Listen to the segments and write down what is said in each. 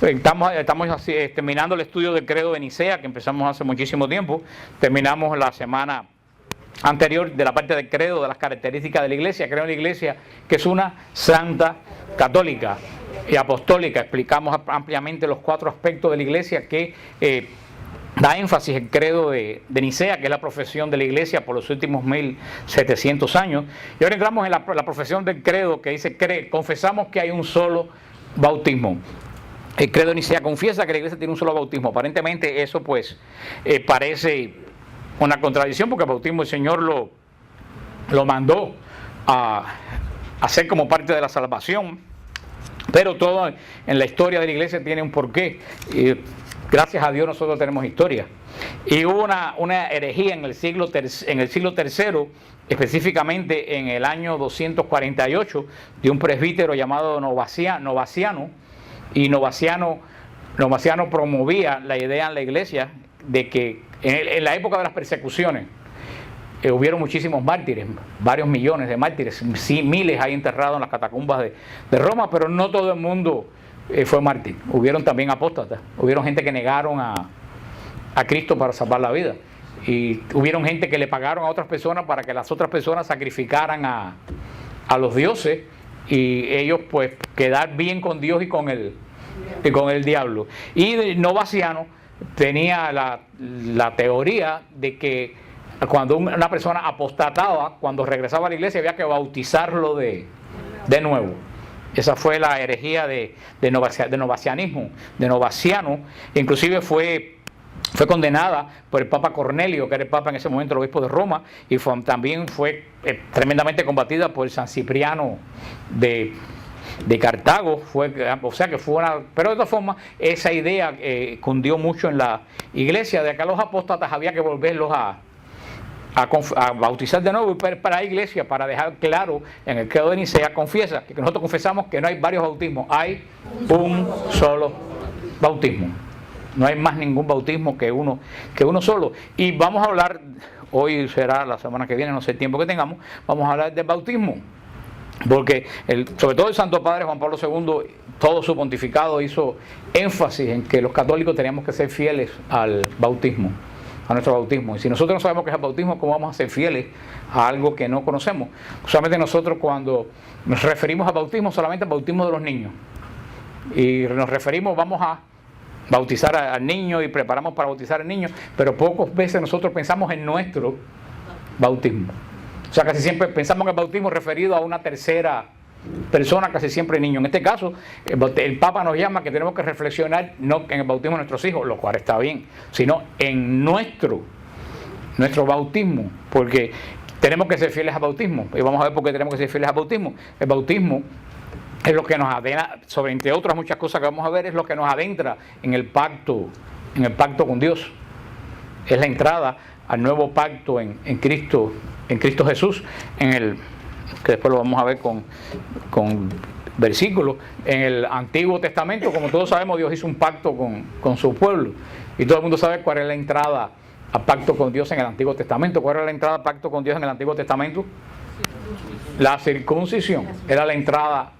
Estamos así, terminando el estudio del credo de Nicea, que empezamos hace muchísimo tiempo. Terminamos la semana anterior de la parte del credo, de las características de la iglesia. Creo en la iglesia que es una santa, católica y apostólica. Explicamos ampliamente los 4 aspectos de la iglesia que da énfasis el credo de Nicea, que es la profesión de la iglesia por los últimos 1700 años. Y ahora entramos en la profesión del credo, que dice, confesamos que hay un solo bautismo. El credo de Nicea confiesa que la iglesia tiene un solo bautismo. Aparentemente eso pues parece una contradicción, porque el bautismo el Señor lo mandó a hacer como parte de la salvación, pero todo en la historia de la iglesia tiene un porqué. Gracias a Dios nosotros tenemos historia. Y hubo una herejía en el siglo III, específicamente en el año 248, de un presbítero llamado Novaciano. Y Novaciano promovía la idea en la iglesia de que en la época de las persecuciones hubieron muchísimos mártires, varios millones de mártires, sí, miles hay enterrados en las catacumbas de Roma, pero no todo el mundo fue mártir. Hubieron también apóstatas, hubieron gente que negaron a Cristo para salvar la vida, y hubieron gente que le pagaron a otras personas para que las otras personas sacrificaran a los dioses, y ellos pues quedar bien con Dios y con el diablo. Y Novaciano tenía la teoría de que cuando una persona apostataba, cuando regresaba a la iglesia, había que bautizarlo de nuevo. Esa fue la herejía de Novacianismo, de Novaciano. Inclusive fue condenada por el Papa Cornelio, que era el Papa en ese momento, el obispo de Roma, y también fue tremendamente combatida por San Cipriano de Cartago. O sea que fue pero de todas formas, esa idea cundió mucho en la iglesia, de que a los apóstatas había que volverlos a bautizar de nuevo. Y para la iglesia, para dejar claro en el credo de Nicea, confiesa que nosotros confesamos que no hay varios bautismos, hay un solo bautismo. No hay más ningún bautismo que uno solo. Y vamos a hablar, hoy será la semana que viene, no sé el tiempo que tengamos, vamos a hablar del bautismo. Porque sobre todo el Santo Padre Juan Pablo II, todo su pontificado hizo énfasis en que los católicos teníamos que ser fieles al bautismo, a nuestro bautismo. Y si nosotros no sabemos qué es el bautismo, ¿cómo vamos a ser fieles a algo que no conocemos? Solamente nosotros, cuando nos referimos al bautismo, solamente al bautismo de los niños. Y nos referimos, vamos a bautizar al niño y preparamos para bautizar al niño, pero pocas veces nosotros pensamos en nuestro bautismo. O sea, casi siempre pensamos en el bautismo referido a una tercera persona, casi siempre niño. En este caso, el Papa nos llama que tenemos que reflexionar no en el bautismo de nuestros hijos, lo cual está bien, sino en nuestro bautismo, porque tenemos que ser fieles al bautismo. Y vamos a ver por qué tenemos que ser fieles al bautismo. El bautismo es lo que nos adentra, sobre entre otras muchas cosas que vamos a ver, es lo que nos adentra en el pacto con Dios. Es la entrada al nuevo pacto en Cristo Jesús, que después lo vamos a ver con versículos. En el Antiguo Testamento, como todos sabemos, Dios hizo un pacto con su pueblo, y todo el mundo sabe cuál es la entrada a pacto con Dios en el Antiguo Testamento. ¿Cuál era la entrada a pacto con Dios en el Antiguo Testamento? La circuncisión era la entrada.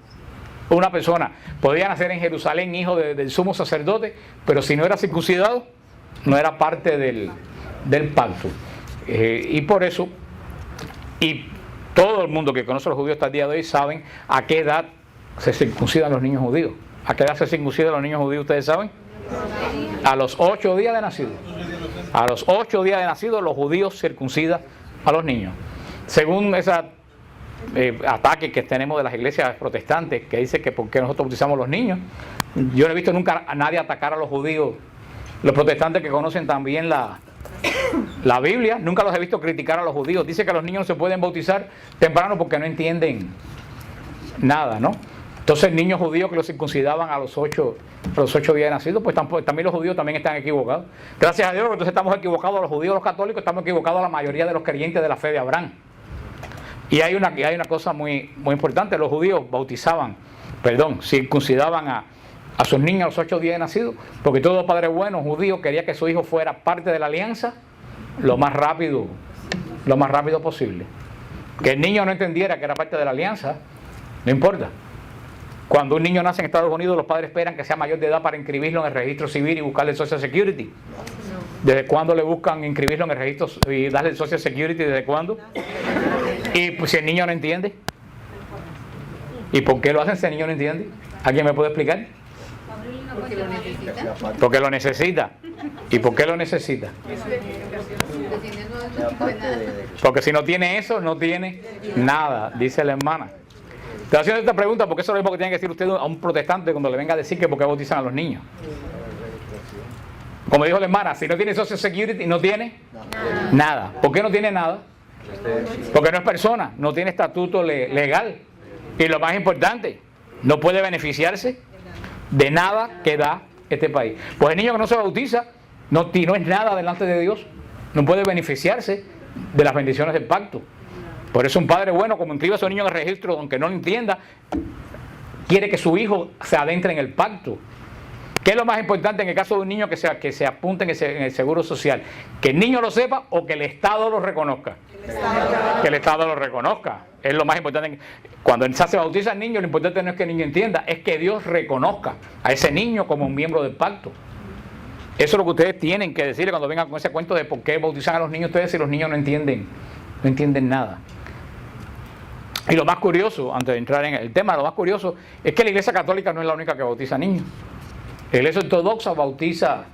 Una persona podía nacer en Jerusalén, hijo del sumo sacerdote, pero si no era circuncidado, no era parte del pacto. Y por eso, y todo el mundo que conoce a los judíos hasta el día de hoy saben a qué edad se circuncidan los niños judíos. ¿A qué edad se circuncidan los niños judíos? ¿Ustedes saben? A los 8 días de nacido. A los 8 días de nacido los judíos circuncidan a los niños. Según esa ataque que tenemos de las iglesias protestantes, que dice que porque nosotros bautizamos a los niños, yo no he visto nunca a nadie atacar a los judíos. Los protestantes que conocen también la Biblia, nunca los he visto criticar a los judíos. Dice que los niños no se pueden bautizar temprano porque no entienden nada, ¿no? Entonces, niños judíos que los circuncidaban a los 8 días de nacido, pues también los judíos también están equivocados. Gracias a Dios, entonces estamos equivocados los judíos, los católicos, estamos equivocados la mayoría de los creyentes de la fe de Abraham. Y hay una cosa muy, muy importante: los judíos circuncidaban a sus niños a los 8 días de nacido, porque todo padre bueno judío quería que su hijo fuera parte de la alianza lo más rápido posible. Que el niño no entendiera que era parte de la alianza, no importa. Cuando un niño nace en Estados Unidos, los padres esperan que sea mayor de edad para inscribirlo en el registro civil y buscarle el Social Security. ¿Desde cuándo le buscan inscribirlo en el registro y darle el Social Security? ¿Desde cuándo? Y pues, si el niño no entiende. ¿Y por qué lo hacen si el niño no entiende? ¿Alguien me puede explicar? Porque lo necesita. Porque lo necesita. ¿Y por qué lo necesita? Porque si no tiene eso, no tiene nada, dice la hermana. Estoy haciendo esta pregunta porque eso es lo mismo que tiene que decir usted a un protestante cuando le venga a decir que por qué bautizan a los niños. Como dijo la hermana, si no tiene Social Security, no tiene nada. ¿Por qué no tiene nada? Porque no es persona, no tiene estatuto legal. Y lo más importante, no puede beneficiarse de nada que da este país. Pues el niño que no se bautiza no es nada delante de Dios, no puede beneficiarse de las bendiciones del pacto. Por eso un padre bueno, como inscribe a su niño en el registro, aunque no lo entienda, quiere que su hijo se adentre en el pacto. ¿Qué es lo más importante en el caso de un niño que se apunte en el seguro social? ¿Que el niño lo sepa o que el Estado lo reconozca? Que el Estado lo reconozca. Es lo más importante. Cuando se bautiza al niño, lo importante no es que el niño entienda, es que Dios reconozca a ese niño como un miembro del pacto. Eso es lo que ustedes tienen que decirle cuando vengan con ese cuento de por qué bautizan a los niños ustedes si los niños no entienden nada. Y lo más curioso, antes de entrar en el tema, lo más curioso es que la Iglesia Católica no es la única que bautiza niños. La Iglesia Ortodoxa bautiza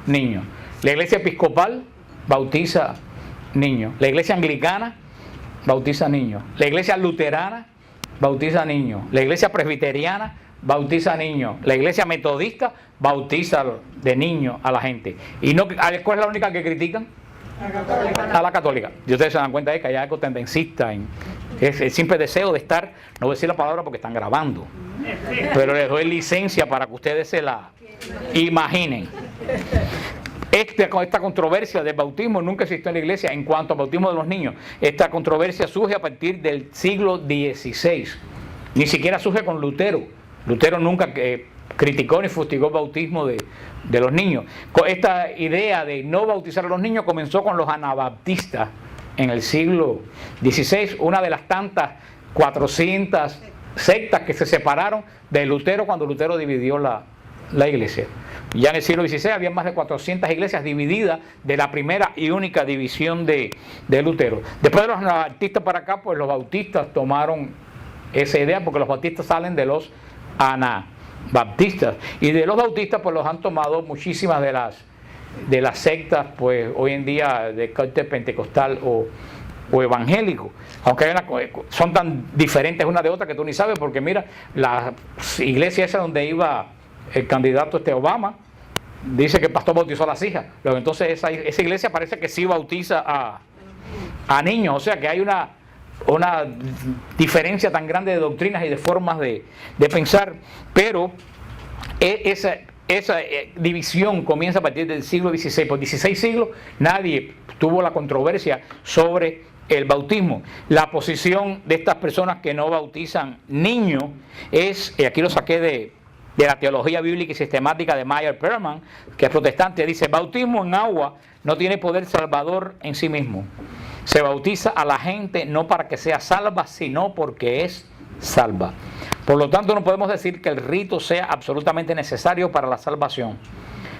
niños. La Iglesia Episcopal bautiza niños. La Iglesia Anglicana bautiza niños. La Iglesia Luterana bautiza niños. La Iglesia Presbiteriana bautiza niños. La Iglesia Metodista bautiza de niños a la gente. ¿Y no, cuál es la única que critican? A la católica. Y ustedes se dan cuenta de que hay algo tendencista es el simple deseo de estar, no voy a decir la palabra porque están grabando, pero les doy licencia para que ustedes se la imaginen. Esta controversia del bautismo nunca existió en la iglesia en cuanto al bautismo de los niños. Esta controversia surge a partir del siglo XVI. Ni siquiera surge con Lutero. Lutero nunca criticó ni fustigó el bautismo de los niños. Esta idea de no bautizar a los niños comenzó con los anabaptistas en el siglo XVI, una de las tantas 400 sectas que se separaron de Lutero cuando Lutero dividió la iglesia. Ya en el siglo XVI había más de 400 iglesias divididas de la primera y única división de Lutero. Después de los anabaptistas para acá, pues los bautistas tomaron esa idea porque los bautistas salen de los anabaptistas. Y de los bautistas pues los han tomado muchísimas de las sectas, pues hoy en día de corte pentecostal o evangélico, aunque son tan diferentes una de otra que tú ni sabes, porque mira, la iglesia esa donde iba el candidato Obama, dice que el pastor bautizó a las hijas, pero entonces esa iglesia parece que sí bautiza a niños, o sea que hay una diferencia tan grande de doctrinas y de formas de pensar, pero esa división comienza a partir del siglo XVI. Por 16 siglos nadie tuvo la controversia sobre el bautismo. La posición de estas personas que no bautizan niños es, y aquí lo saqué de la teología bíblica y sistemática de Meyer Perman, que es protestante, dice: bautismo en agua no tiene poder salvador en sí mismo. Se bautiza a la gente no para que sea salva, sino porque es salva. Por lo tanto, no podemos decir que el rito sea absolutamente necesario para la salvación.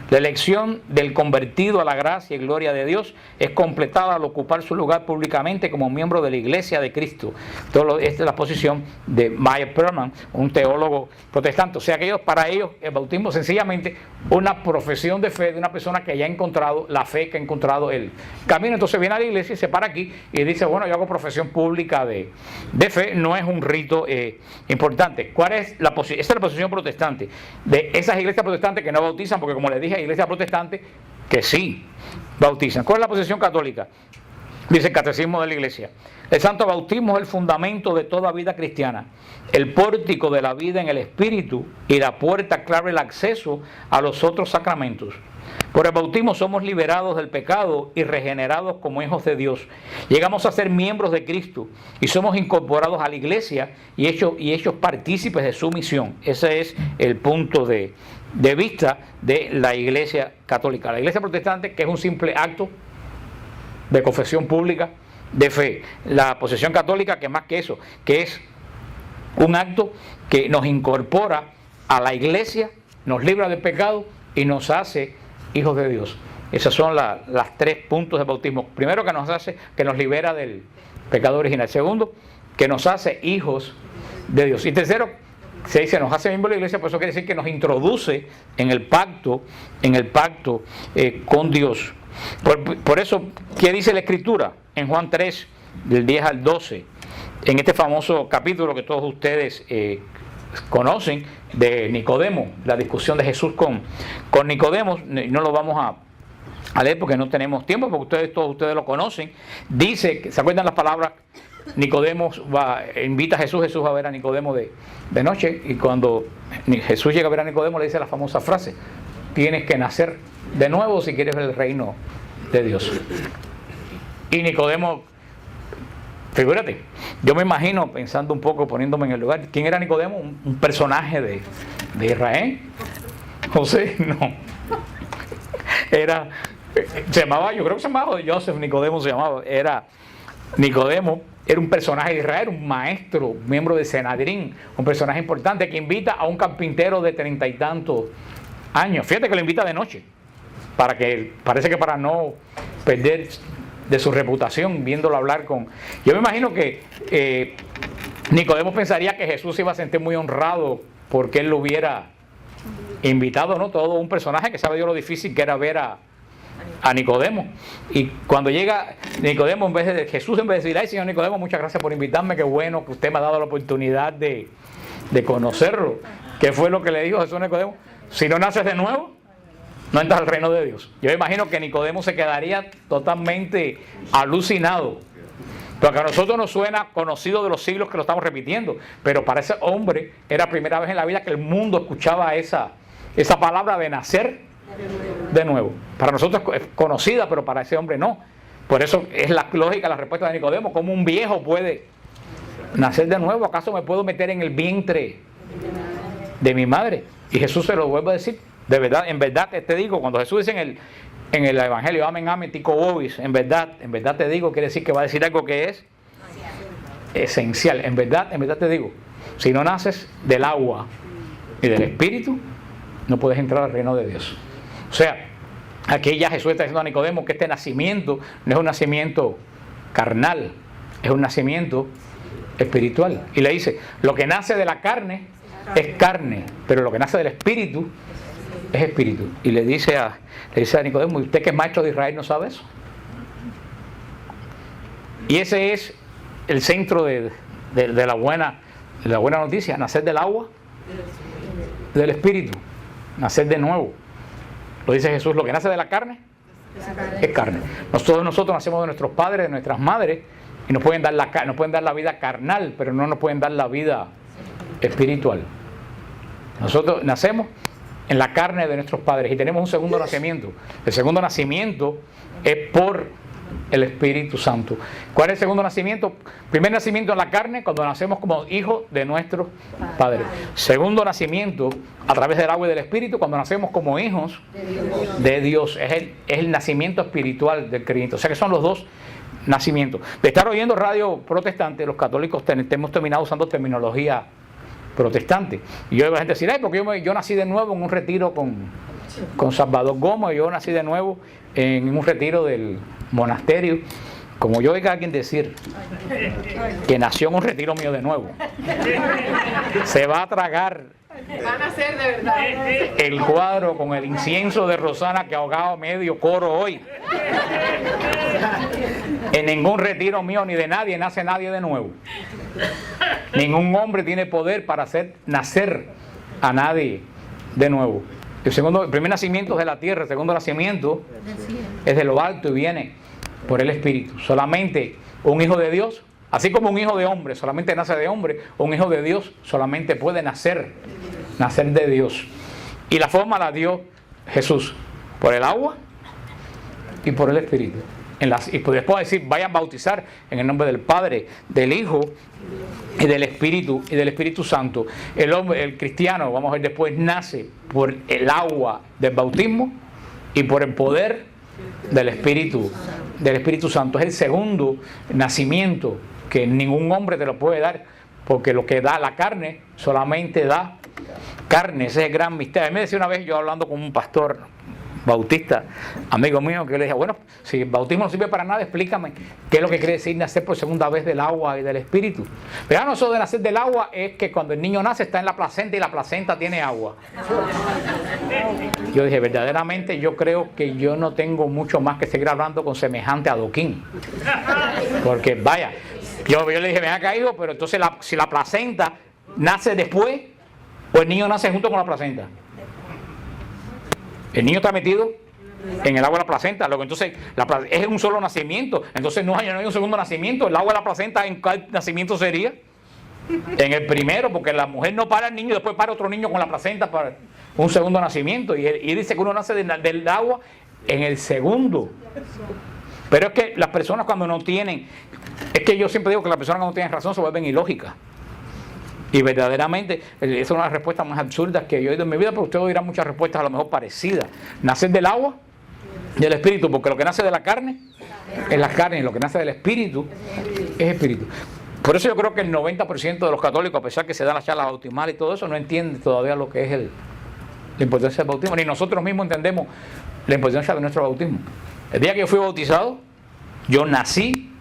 La elección del convertido a la gracia y gloria de Dios es completada al ocupar su lugar públicamente como miembro de la Iglesia de Cristo. Esta es la posición de Meyer Perman, un teólogo protestante. O sea que para ellos el bautismo es sencillamente una profesión de fe de una persona que haya encontrado la fe, que ha encontrado el camino. Entonces viene a la iglesia y se para aquí y dice: bueno, yo hago profesión pública de fe, no es un rito importante. ¿Cuál es esta es la posición protestante de esas iglesias protestantes que no bautizan? Porque como les dije, hay iglesias protestantes que sí bautizan. ¿Cuál es la posición católica? Dice el Catecismo de la Iglesia: el santo bautismo es el fundamento de toda vida cristiana, el pórtico de la vida en el Espíritu y la puerta clave, el acceso a los otros sacramentos. Por el bautismo somos liberados del pecado y regenerados como hijos de Dios. Llegamos a ser miembros de Cristo y somos incorporados a la iglesia y hechos partícipes de su misión. Ese es el punto de vista de la iglesia católica. La iglesia protestante, que es un simple acto de confesión pública de fe. La posición católica, que más que eso, que es un acto que nos incorpora a la iglesia, nos libra del pecado y nos hace hijos de Dios. Esos son las 3 puntos del bautismo. Primero, que nos hace, que nos libera del pecado original. Segundo, que nos hace hijos de Dios. Y tercero, se dice, nos hace miembros de la iglesia, por eso quiere decir que nos introduce en el pacto con Dios. Por eso, ¿qué dice la Escritura? En Juan 3, del 10 al 12, en este famoso capítulo que todos ustedes conocen, de Nicodemo, la discusión de Jesús con Nicodemo. No lo vamos a leer porque no tenemos tiempo, porque todos ustedes lo conocen. Dice, ¿se acuerdan las palabras? Nicodemo invita a Jesús va a ver a Nicodemo de noche, y cuando Jesús llega a ver a Nicodemo le dice la famosa frase: tienes que nacer de nuevo si quieres ver el reino de Dios. Y Nicodemo, figúrate, yo me imagino, pensando un poco, poniéndome en el lugar, ¿quién era Nicodemo? Un personaje de Israel. José, no. Se llamaba, yo creo que se llamaba Joseph, Nicodemo se llamaba. Nicodemo era un personaje de Israel, un maestro, miembro de Sanedrín, un personaje importante que invita a un carpintero de 30 y tantos años. Fíjate que lo invita de noche, parece que para no perder de su reputación, viéndolo hablar con... Yo me imagino que Nicodemo pensaría que Jesús se iba a sentir muy honrado porque él lo hubiera invitado, ¿no? Todo un personaje que sabe Dios lo difícil que era ver a Nicodemo. Y cuando llega Nicodemo, Jesús en vez de decir: ay, señor Nicodemo, muchas gracias por invitarme, qué bueno que usted me ha dado la oportunidad de conocerlo. ¿Qué fue lo que le dijo Jesús a Nicodemo? Si no naces de nuevo, no entras al reino de Dios. Yo me imagino que Nicodemo se quedaría totalmente alucinado, porque a nosotros nos suena conocido de los siglos que lo estamos repitiendo, pero para ese hombre era la primera vez en la vida que el mundo escuchaba esa palabra de nacer de nuevo. Para nosotros es conocida, pero para ese hombre no. Por eso es la lógica la respuesta de Nicodemo: ¿cómo un viejo puede nacer de nuevo? ¿Acaso me puedo meter en el vientre de mi madre? Y Jesús se lo vuelve a decir: de verdad, en verdad te digo. Cuando Jesús dice en el Evangelio, amén, amén, tico bobis, en verdad te digo, quiere decir que va a decir algo que es esencial. En verdad te digo, si no naces del agua y del Espíritu, no puedes entrar al reino de Dios. O sea, aquí ya Jesús está diciendo a Nicodemo que este nacimiento no es un nacimiento carnal, es un nacimiento espiritual. Y le dice: lo que nace de la carne es carne, pero lo que nace del Espíritu es espíritu. Y le dice a Nicodemo: ¿y usted que es maestro de Israel no sabe eso? Y ese es el centro de la buena noticia: nacer del agua, del Espíritu, nacer de nuevo. Lo dice Jesús: lo que nace de la carne es carne. Nosotros nacemos de nuestros padres, de nuestras madres, y nos pueden dar la vida carnal, pero no nos pueden dar la vida espiritual. Nosotros nacemos en la carne de nuestros padres y tenemos un segundo nacimiento. El segundo nacimiento es por el Espíritu Santo. ¿Cuál es el segundo nacimiento? Primer nacimiento en la carne, cuando nacemos como hijos de nuestros padres. Segundo nacimiento a través del agua y del Espíritu, cuando nacemos como hijos de Dios. Es el nacimiento espiritual del creyente. O sea que son los dos nacimientos. De estar oyendo radio protestante, los católicos hemos terminado usando terminología protestante. Y yo veo a gente decir: ay, porque yo nací de nuevo en un retiro con Salvador Gómez, yo nací de nuevo en un retiro del monasterio. Como yo oiga a alguien decir que nació en un retiro mío de nuevo, se va a tragar Van a ser de verdad. el cuadro con el incienso de Rosana que ahogaba medio coro hoy. En ningún retiro mío ni de nadie nace nadie de nuevo. Ningún hombre tiene poder para hacer nacer a nadie de nuevo. El primer nacimiento es de la tierra, el segundo nacimiento es de lo alto y viene por el Espíritu. Solamente un hijo de Dios, así como un hijo de hombre solamente nace de hombre, un hijo de Dios solamente puede nacer de Dios. Y la forma la dio Jesús, por el agua y por el Espíritu. Y después decir: vayan a bautizar en el nombre del Padre, del Hijo y del Espíritu Santo. El cristiano, vamos a ver después, nace por el agua del bautismo y por el poder del Espíritu Santo. Es el segundo nacimiento que ningún hombre te lo puede dar, porque lo que da la carne solamente da carne. Ese es el gran misterio. A mí me decía una vez, yo hablando con un pastor bautista, amigo mío, que le dije, bueno, si el bautismo no sirve para nada, explícame qué es lo que quiere decir nacer por segunda vez del agua y del espíritu. Pero no, eso de nacer del agua es que cuando el niño nace está en la placenta y la placenta tiene agua. Yo dije, verdaderamente yo creo que yo no tengo mucho más que seguir hablando con semejante adoquín. Porque vaya, yo le dije, ven acá, hijo, pero entonces si la placenta nace después o el niño nace junto con la placenta. El niño está metido en el agua de la placenta, luego entonces es un solo nacimiento, entonces no hay un segundo nacimiento. El agua de la placenta, ¿en cuál nacimiento sería? En el primero, porque la mujer no para el niño y después para otro niño con la placenta para un segundo nacimiento, y dice que uno nace del agua en el segundo. Pero es que las personas cuando no tienen, es que yo siempre digo que las personas cuando no tienen razón se vuelven ilógicas. Y verdaderamente, esa es una de las respuestas más absurdas que yo he oído en mi vida, pero usted oirá muchas respuestas a lo mejor parecidas. Nacer del agua y del espíritu, porque lo que nace de la carne es la carne, y lo que nace del espíritu es espíritu. Por eso yo creo que el 90% de los católicos, a pesar que se dan las charlas bautismales y todo eso, no entienden todavía lo que es la importancia del bautismo, ni nosotros mismos entendemos la importancia de nuestro bautismo. El día que yo fui bautizado, yo nací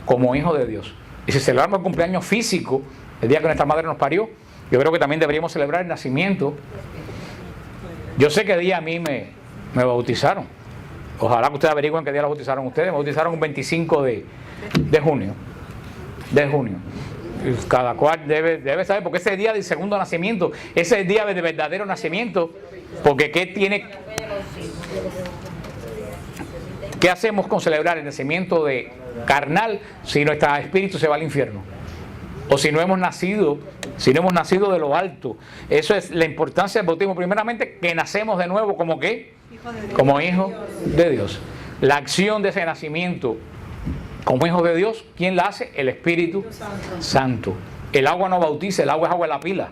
como hijo de Dios. Y si celebramos el cumpleaños físico, el día que nuestra madre nos parió, yo creo que también deberíamos celebrar el nacimiento. Yo sé qué día a mí me bautizaron. Ojalá que ustedes averigüen qué día lo bautizaron ustedes. Me bautizaron un 25 de junio. Cada cual debe saber, porque ese día del segundo nacimiento, ese es el día del verdadero nacimiento, porque ¿qué hacemos con celebrar el nacimiento de carnal si nuestro espíritu se va al infierno? O si no hemos nacido de lo alto. Eso es la importancia del bautismo. Primeramente, que nacemos de nuevo como ¿qué? Como hijos de Dios. La acción de ese nacimiento como hijos de Dios, ¿quién la hace? El Espíritu Santo. El agua no bautiza, el agua es agua de la pila,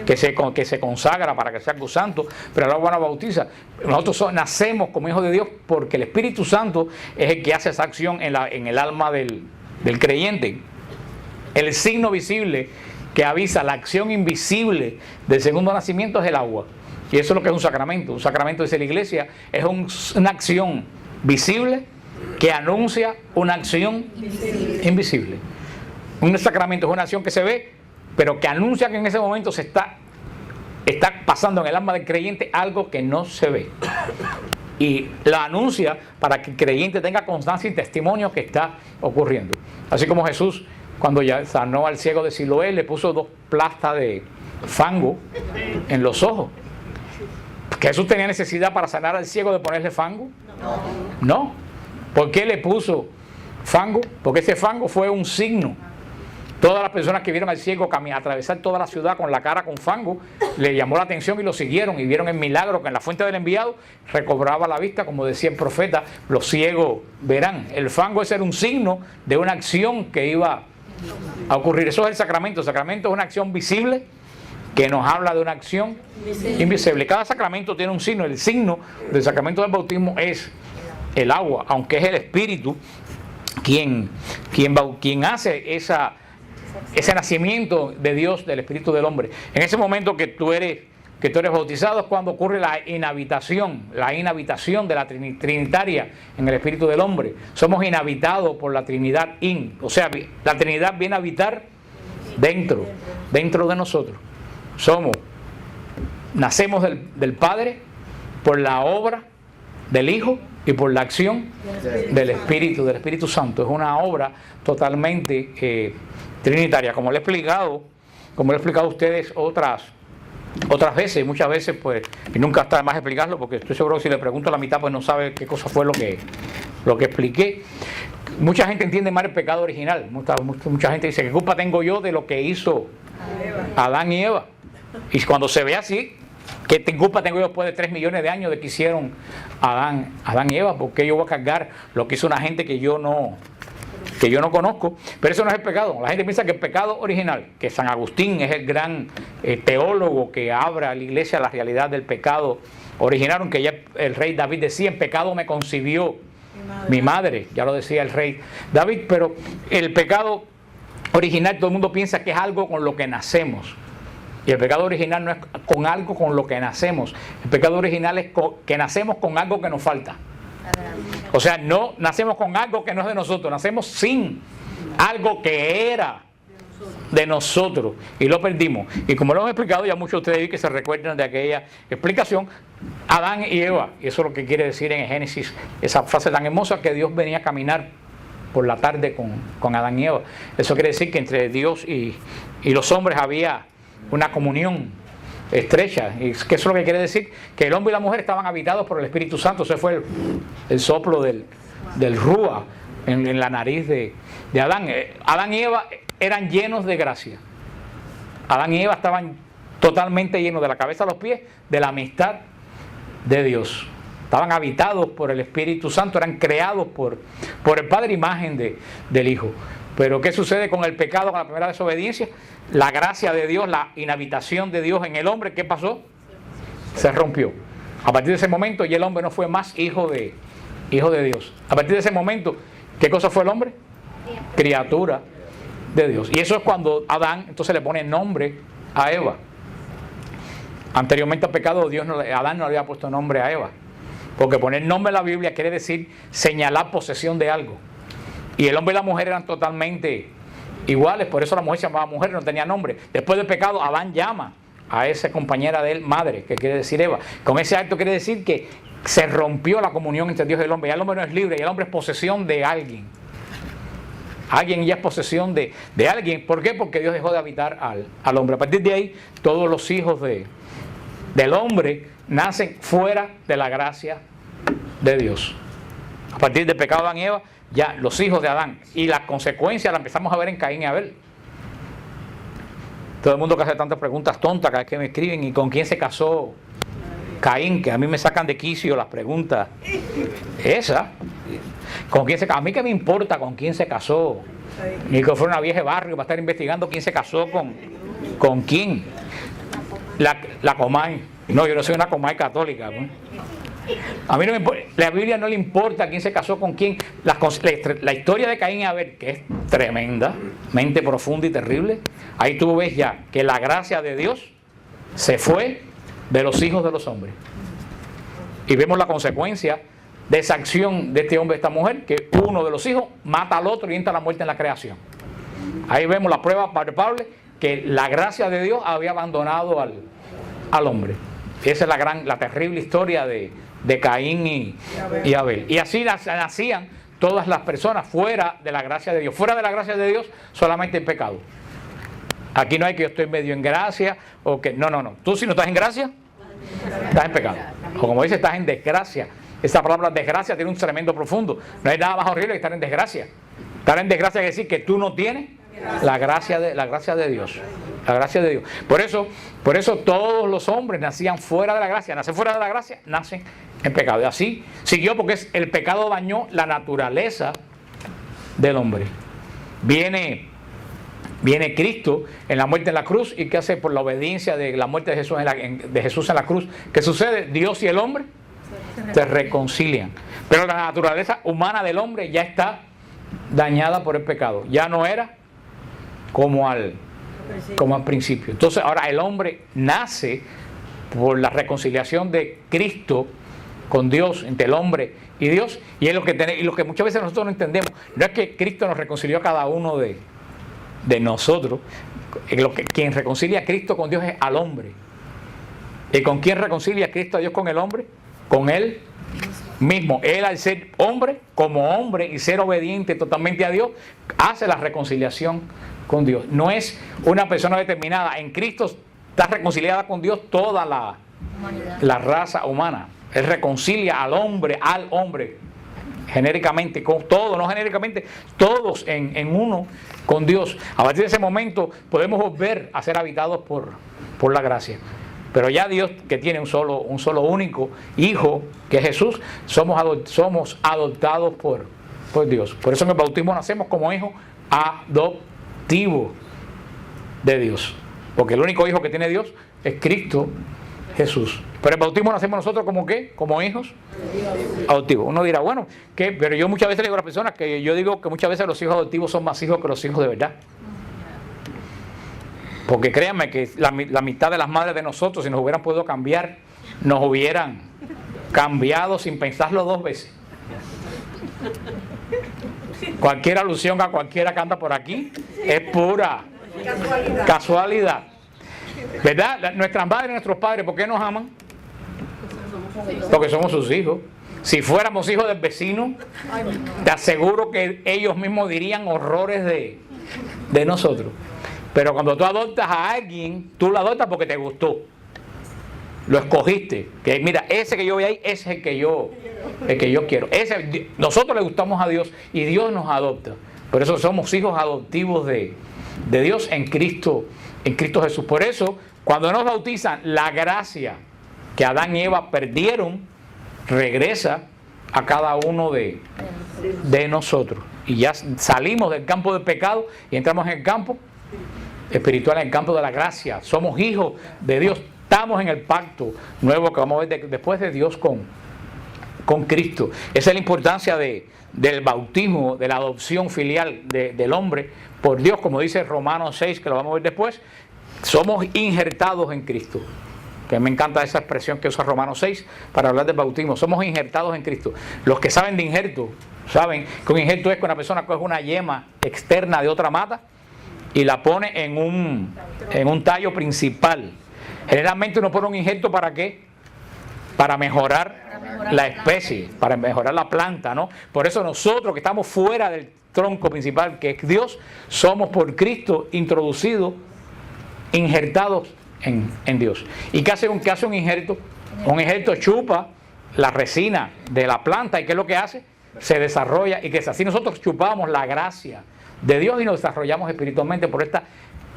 que se consagra para que sea algo santo, pero el agua no bautiza. Nosotros nacemos como hijos de Dios porque el Espíritu Santo es el que hace esa acción en el alma del creyente. El signo visible que avisa la acción invisible del segundo nacimiento es el agua. Y eso es lo que es un sacramento. Un sacramento, dice la Iglesia, es una acción visible que anuncia una acción invisible. Un sacramento es una acción que se ve, pero que anuncia que en ese momento se está pasando en el alma del creyente algo que no se ve. Y la anuncia para que el creyente tenga constancia y testimonio que está ocurriendo. Así como Jesús, cuando ya sanó al ciego de Siloé, le puso 2 plastas de fango en los ojos. ¿Que Jesús tenía necesidad para sanar al ciego de ponerle fango? No. ¿Por qué le puso fango? Porque ese fango fue un signo. Todas las personas que vieron al ciego atravesar toda la ciudad con la cara con fango, le llamó la atención y lo siguieron y vieron el milagro que en la fuente del enviado recobraba la vista, como decía el profeta, los ciegos verán. El fango ese era un signo de una acción que iba a ocurrir. Eso es el sacramento. El sacramento es una acción visible que nos habla de una acción invisible. Cada sacramento tiene un signo. El signo del sacramento del bautismo es el agua, aunque es el Espíritu quien hace ese nacimiento de Dios, del Espíritu del hombre. En ese momento que tú eres bautizado es cuando ocurre la inhabitación de la Trinitaria en el Espíritu del hombre. Somos inhabitados por la Trinidad o sea, la Trinidad viene a habitar dentro de nosotros. Nacemos del Padre por la obra del Hijo y por la acción del Espíritu Santo. Es una obra totalmente trinitaria, como le he explicado a ustedes otras veces, muchas veces, pues, y nunca está de más explicarlo, porque estoy seguro que si le pregunto a la mitad, pues no sabe qué cosa fue lo que expliqué. Mucha gente entiende mal el pecado original. Mucha gente dice, ¿qué culpa tengo yo de lo que hizo Adán y Eva? Y cuando se ve así, ¿qué culpa tengo yo después de 3 millones de años de que hicieron Adán y Eva? Porque yo voy a cargar lo que hizo una gente que yo no conozco. Pero eso no es el pecado. La gente piensa que el pecado original, que San Agustín es el gran teólogo que abre a la iglesia la realidad del pecado original, aunque ya el rey David decía, en pecado me concibió mi madre, ya lo decía el rey David. Pero el pecado original, todo el mundo piensa que es algo con lo que nacemos. Y el pecado original no es con algo con lo que nacemos. El pecado original es que nacemos con algo que nos falta. O sea, no nacemos con algo que no es de nosotros, nacemos sin algo que era de nosotros y lo perdimos. Y como lo hemos explicado, ya muchos de ustedes que se recuerdan de aquella explicación, Adán y Eva, y eso es lo que quiere decir en Génesis, esa frase tan hermosa, que Dios venía a caminar por la tarde con Adán y Eva. Eso quiere decir que entre Dios y los hombres había una comunión estrecha, y que eso es lo que quiere decir, que el hombre y la mujer estaban habitados por el Espíritu Santo. Ese fue el soplo del Rúa en la nariz de Adán. Adán y Eva eran llenos de gracia. Adán y Eva estaban totalmente llenos de la cabeza a los pies de la amistad de Dios. Estaban habitados por el Espíritu Santo, eran creados por el Padre, imagen del Hijo. Pero ¿qué sucede con el pecado, con la primera desobediencia? La gracia de Dios, la inhabitación de Dios en el hombre, ¿qué pasó? Se rompió. A partir de ese momento ya el hombre no fue más hijo de Dios. A partir de ese momento, ¿qué cosa fue el hombre? Criatura de Dios. Y eso es cuando Adán entonces le pone nombre a Eva. Anteriormente al pecado, Adán no le había puesto nombre a Eva. Porque poner nombre en la Biblia quiere decir señalar posesión de algo. Y el hombre y la mujer eran totalmente iguales, por eso la mujer se llamaba mujer, no tenía nombre. Después del pecado, Adán llama a esa compañera de él madre, que quiere decir Eva. Con ese acto quiere decir que se rompió la comunión entre Dios y el hombre. Ya el hombre no es libre, ya el hombre es posesión de alguien. Alguien ya es posesión de alguien. ¿Por qué? Porque Dios dejó de habitar al hombre. A partir de ahí, todos los hijos del hombre nacen fuera de la gracia de Dios. A partir del pecado de Adán y Eva, ya los hijos de Adán. Y las consecuencias las empezamos a ver en Caín y Abel. Todo el mundo que hace tantas preguntas tontas cada vez que me escriben, ¿y con quién se casó Caín? Que a mí me sacan de quicio las preguntas. Esa. ¿Con quién se casó? A mí qué me importa con quién se casó. Ni que fuera una vieja de barrio para estar investigando quién se casó con quién. La Comay. No, yo no soy una Comay católica, ¿no? A mí no me importa, la Biblia no le importa quién se casó con quién. La historia de Caín y Abel, que es tremendamente profunda y terrible, ahí tú ves ya que la gracia de Dios se fue de los hijos de los hombres. Y vemos la consecuencia de esa acción de este hombre y esta mujer, que uno de los hijos mata al otro y entra la muerte en la creación. Ahí vemos la prueba palpable que la gracia de Dios había abandonado al hombre. Esa es la terrible historia de Caín y Abel. Y así nacían todas las personas fuera de la gracia de Dios. Fuera de la gracia de Dios solamente el pecado. Aquí no hay que yo estoy medio en gracia o que no. Tú si no estás en gracia, estás en pecado. O como dice, estás en desgracia. Esa palabra desgracia tiene un tremendo profundo. No hay nada más horrible que estar en desgracia. Estar en desgracia quiere decir que tú no tienes la gracia de Dios. La gracia de Dios. Por eso todos los hombres nacían fuera de la gracia. Nacer fuera de la gracia, nacen en pecado. Y así siguió porque el pecado dañó la naturaleza del hombre. Viene Cristo en la muerte en la cruz. ¿Y qué hace por la obediencia de la muerte de Jesús en la cruz? ¿Qué sucede? Dios y el hombre se reconcilian. Pero la naturaleza humana del hombre ya está dañada por el pecado. Ya no era como al principio. Entonces ahora el hombre nace por la reconciliación de Cristo con Dios, entre el hombre y Dios. Y es lo que muchas veces nosotros no entendemos. No es que Cristo nos reconcilió a cada uno de nosotros. Quien reconcilia a Cristo con Dios es al hombre. ¿Y con quién reconcilia a Cristo a Dios con el hombre? Con él mismo. Él, al ser hombre, como hombre y ser obediente totalmente a Dios, hace la reconciliación con Dios. No es una persona determinada. En Cristo está reconciliada con Dios toda la raza humana. Él reconcilia al hombre, genéricamente, con todo, no genéricamente, todos en uno con Dios. A partir de ese momento podemos volver a ser habitados por la gracia. Pero ya Dios, que tiene un solo único Hijo, que es Jesús, somos adoptados por Dios. Por eso en el bautismo nacemos como hijos adoptivos de Dios. Porque el único Hijo que tiene Dios es Cristo Jesús. Pero en el bautismo nacemos nosotros como ¿qué? Como hijos adoptivos. Uno dirá, bueno, ¿qué? Pero yo muchas veces le digo a las personas que yo digo que muchas veces los hijos adoptivos son más hijos que los hijos de verdad. Porque créanme que la mitad de las madres de nosotros, si nos hubieran podido cambiar, nos hubieran cambiado sin pensarlo 2 veces. Cualquier alusión a cualquiera que anda por aquí es pura casualidad. ¿Verdad? Nuestras madres y nuestros padres, ¿por qué nos aman? Porque somos sus hijos. Si fuéramos hijos del vecino, te aseguro que ellos mismos dirían horrores de nosotros. Pero cuando tú adoptas a alguien, tú lo adoptas porque te gustó. Lo escogiste. Que mira, ese que yo veo ahí, ese es el que yo quiero. Nosotros le gustamos a Dios y Dios nos adopta. Por eso somos hijos adoptivos de Dios en Cristo Jesús. Por eso, cuando nos bautizan, la gracia que Adán y Eva perdieron regresa a cada uno de nosotros. Y ya salimos del campo del pecado y entramos en el campo espiritual, en el campo de la gracia. Somos hijos de Dios. Estamos en el pacto nuevo que vamos a ver después de Dios con Cristo. Esa es la importancia del bautismo, de la adopción filial del hombre por Dios, como dice Romanos 6, que lo vamos a ver después. Somos injertados en Cristo. Que me encanta esa expresión que usa Romanos 6 para hablar del bautismo. Somos injertados en Cristo. Los que saben de injerto, saben que un injerto es que una persona coge una yema externa de otra mata y la pone en un tallo principal. Generalmente uno pone un injerto ¿para qué? Para mejorar la especie, para mejorar la planta, ¿no? Por eso nosotros que estamos fuera del tronco principal, que es Dios, somos por Cristo introducidos, injertados en Dios. ¿Y qué hace un injerto? Un injerto chupa la resina de la planta y ¿qué es lo que hace? Se desarrolla y que así nosotros chupamos la gracia de Dios y nos desarrollamos espiritualmente por esta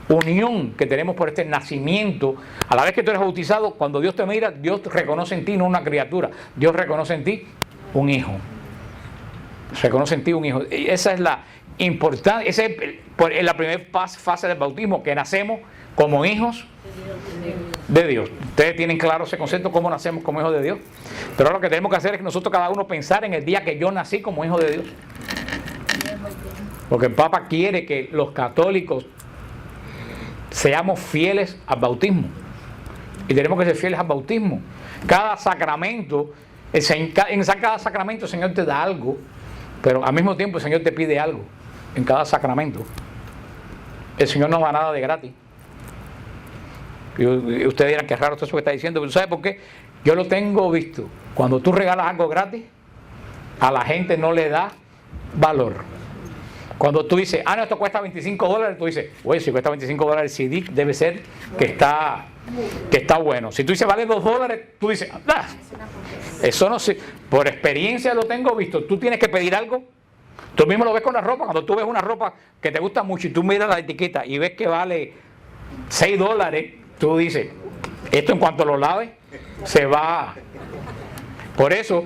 unión que tenemos, por este nacimiento. A la vez que tú eres bautizado, cuando Dios te mira, Dios reconoce en ti no una criatura, Dios reconoce en ti un hijo. Reconoce en ti un hijo. Y esa es la importancia, esa es la primera fase del bautismo, que nacemos como hijos de Dios. Ustedes tienen claro ese concepto, cómo nacemos como hijos de Dios. Pero ahora lo que tenemos que hacer es que nosotros cada uno pensar en el día que yo nací como hijo de Dios. Porque el Papa quiere que los católicos seamos fieles al bautismo. Y tenemos que ser fieles al bautismo. Cada sacramento, en cada sacramento el Señor te da algo, pero al mismo tiempo el Señor te pide algo. En cada sacramento. El Señor no da nada de gratis. Y ustedes dirán que raro esto que está diciendo, pero ¿sabe por qué? Yo lo tengo visto. Cuando tú regalas algo gratis, a la gente no le da valor. Cuando tú dices, no, esto cuesta $25, tú dices, oye, si cuesta $25 el CD, debe ser que está bueno. Si tú dices, vale $2, tú dices, eso no sé. Por experiencia lo tengo visto. Tú tienes que pedir algo. Tú mismo lo ves con la ropa. Cuando tú ves una ropa que te gusta mucho y tú miras la etiqueta y ves que vale $6, tú dices, esto en cuanto lo laves, se va. Por eso,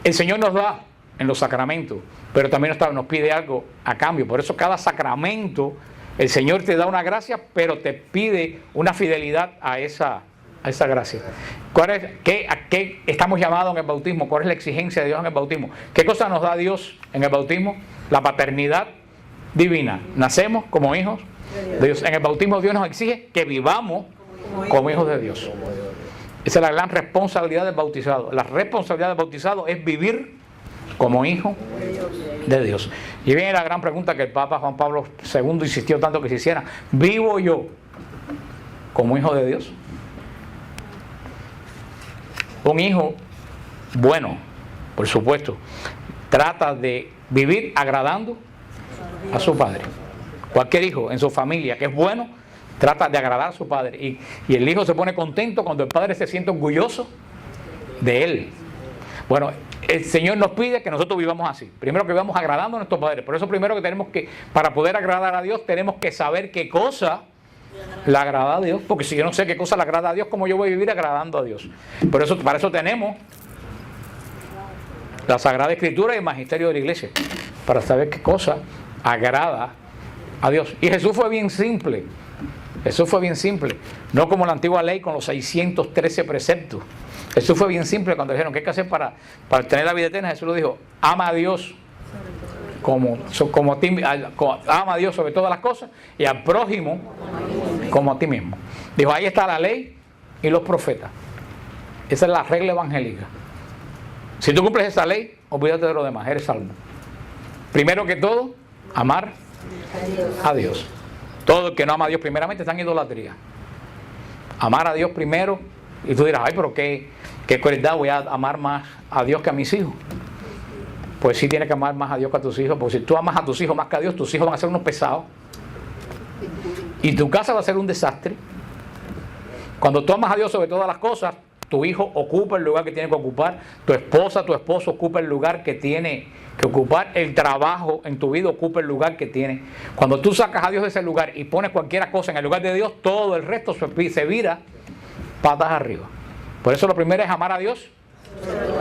el Señor nos da en los sacramentos, pero también nos pide algo a cambio. Por eso cada sacramento, el Señor te da una gracia, pero te pide una fidelidad a esa gracia. ¿A qué estamos llamados en el bautismo? ¿Cuál es la exigencia de Dios en el bautismo? ¿Qué cosa nos da Dios en el bautismo? La paternidad divina. Nacemos como hijos de Dios. En el bautismo Dios nos exige que vivamos como hijos de Dios. Esa es la gran responsabilidad del bautizado. La responsabilidad del bautizado es vivir como hijo de Dios. Y viene la gran pregunta que el Papa Juan Pablo II insistió tanto que se hiciera. ¿Vivo yo como hijo de Dios? Un hijo bueno, por supuesto, trata de vivir agradando a su padre. Cualquier hijo en su familia que es bueno, trata de agradar a su padre. Y el hijo se pone contento cuando el padre se siente orgulloso de él. Bueno, el Señor nos pide que nosotros vivamos así. Primero que vivamos agradando a nuestros padres. Por eso primero que tenemos que, para poder agradar a Dios, tenemos que saber qué cosa le agrada a Dios. Porque si yo no sé qué cosa le agrada a Dios, ¿cómo yo voy a vivir agradando a Dios? Por eso, para eso tenemos la Sagrada Escritura y el Magisterio de la Iglesia. Para saber qué cosa agrada a Dios. Y Jesús fue bien simple. Jesús fue bien simple. No como la antigua ley con los 613 preceptos. Jesús fue bien simple cuando dijeron, ¿qué hay que hacer para tener la vida eterna? Jesús lo dijo, ama a Dios ama a Dios sobre todas las cosas y al prójimo como a ti mismo. Dijo, ahí está la ley y los profetas. Esa es la regla evangélica. Si tú cumples esa ley, olvídate de lo demás, eres salvo. Primero que todo, amar a Dios. Todo el que no ama a Dios primeramente está en idolatría. Amar a Dios primero. Y tú dirás, ay, pero qué crueldad, voy a amar más a Dios que a mis hijos. Pues sí tienes que amar más a Dios que a tus hijos, porque si tú amas a tus hijos más que a Dios, tus hijos van a ser unos pesados. Y tu casa va a ser un desastre. Cuando tú amas a Dios sobre todas las cosas, tu hijo ocupa el lugar que tiene que ocupar, tu esposa, tu esposo ocupa el lugar que tiene que ocupar, el trabajo en tu vida ocupa el lugar que tiene. Cuando tú sacas a Dios de ese lugar y pones cualquier cosa en el lugar de Dios, todo el resto se vira patas arriba. Por eso lo primero es amar a Dios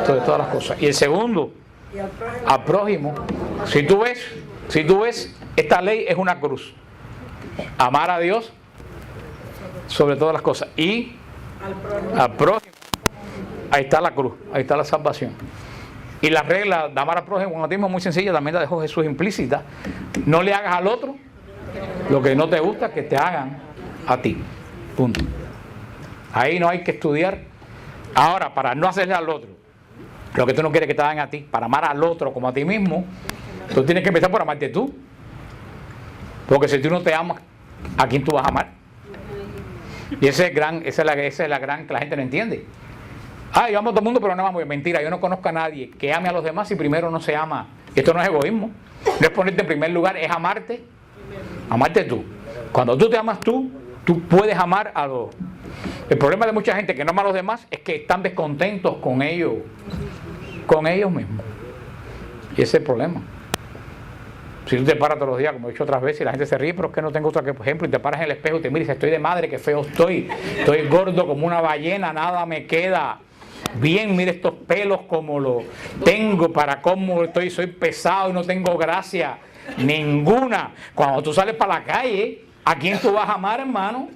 sobre todas las cosas. Y el segundo, al prójimo. Si tú ves, esta ley es una cruz. Amar a Dios sobre todas las cosas. Y al prójimo. Ahí está la cruz, ahí está la salvación. Y la regla de amar al prójimo con ti mismo es muy sencilla, también la dejó Jesús implícita. No le hagas al otro lo que no te gusta que te hagan a ti. Punto. Ahí no hay que estudiar. Ahora, para no hacerle al otro lo que tú no quieres que te hagan a ti, para amar al otro como a ti mismo, tú tienes que empezar por amarte tú. Porque si tú no te amas, ¿a quién tú vas a amar? Y esa es la gran que la gente no entiende. Yo amo a todo el mundo, pero no amo. Mentira, yo no conozco a nadie que ame a los demás si primero no se ama. Y esto no es egoísmo. No es ponerte en primer lugar, es amarte. Amarte tú. Cuando tú te amas tú puedes amar a los... El problema de mucha gente que no ama a los demás es que están descontentos con ellos mismos. Y ese es el problema. Si tú te paras todos los días, como he dicho otras veces, y la gente se ríe, pero es que no tengo otro ejemplo, y te paras en el espejo y te miras y dices, estoy de madre, qué feo estoy gordo como una ballena, nada me queda bien, mire estos pelos como lo tengo, para cómo estoy, soy pesado y no tengo gracia ninguna. Cuando tú sales para la calle, ¿a quién tú vas a amar, hermano?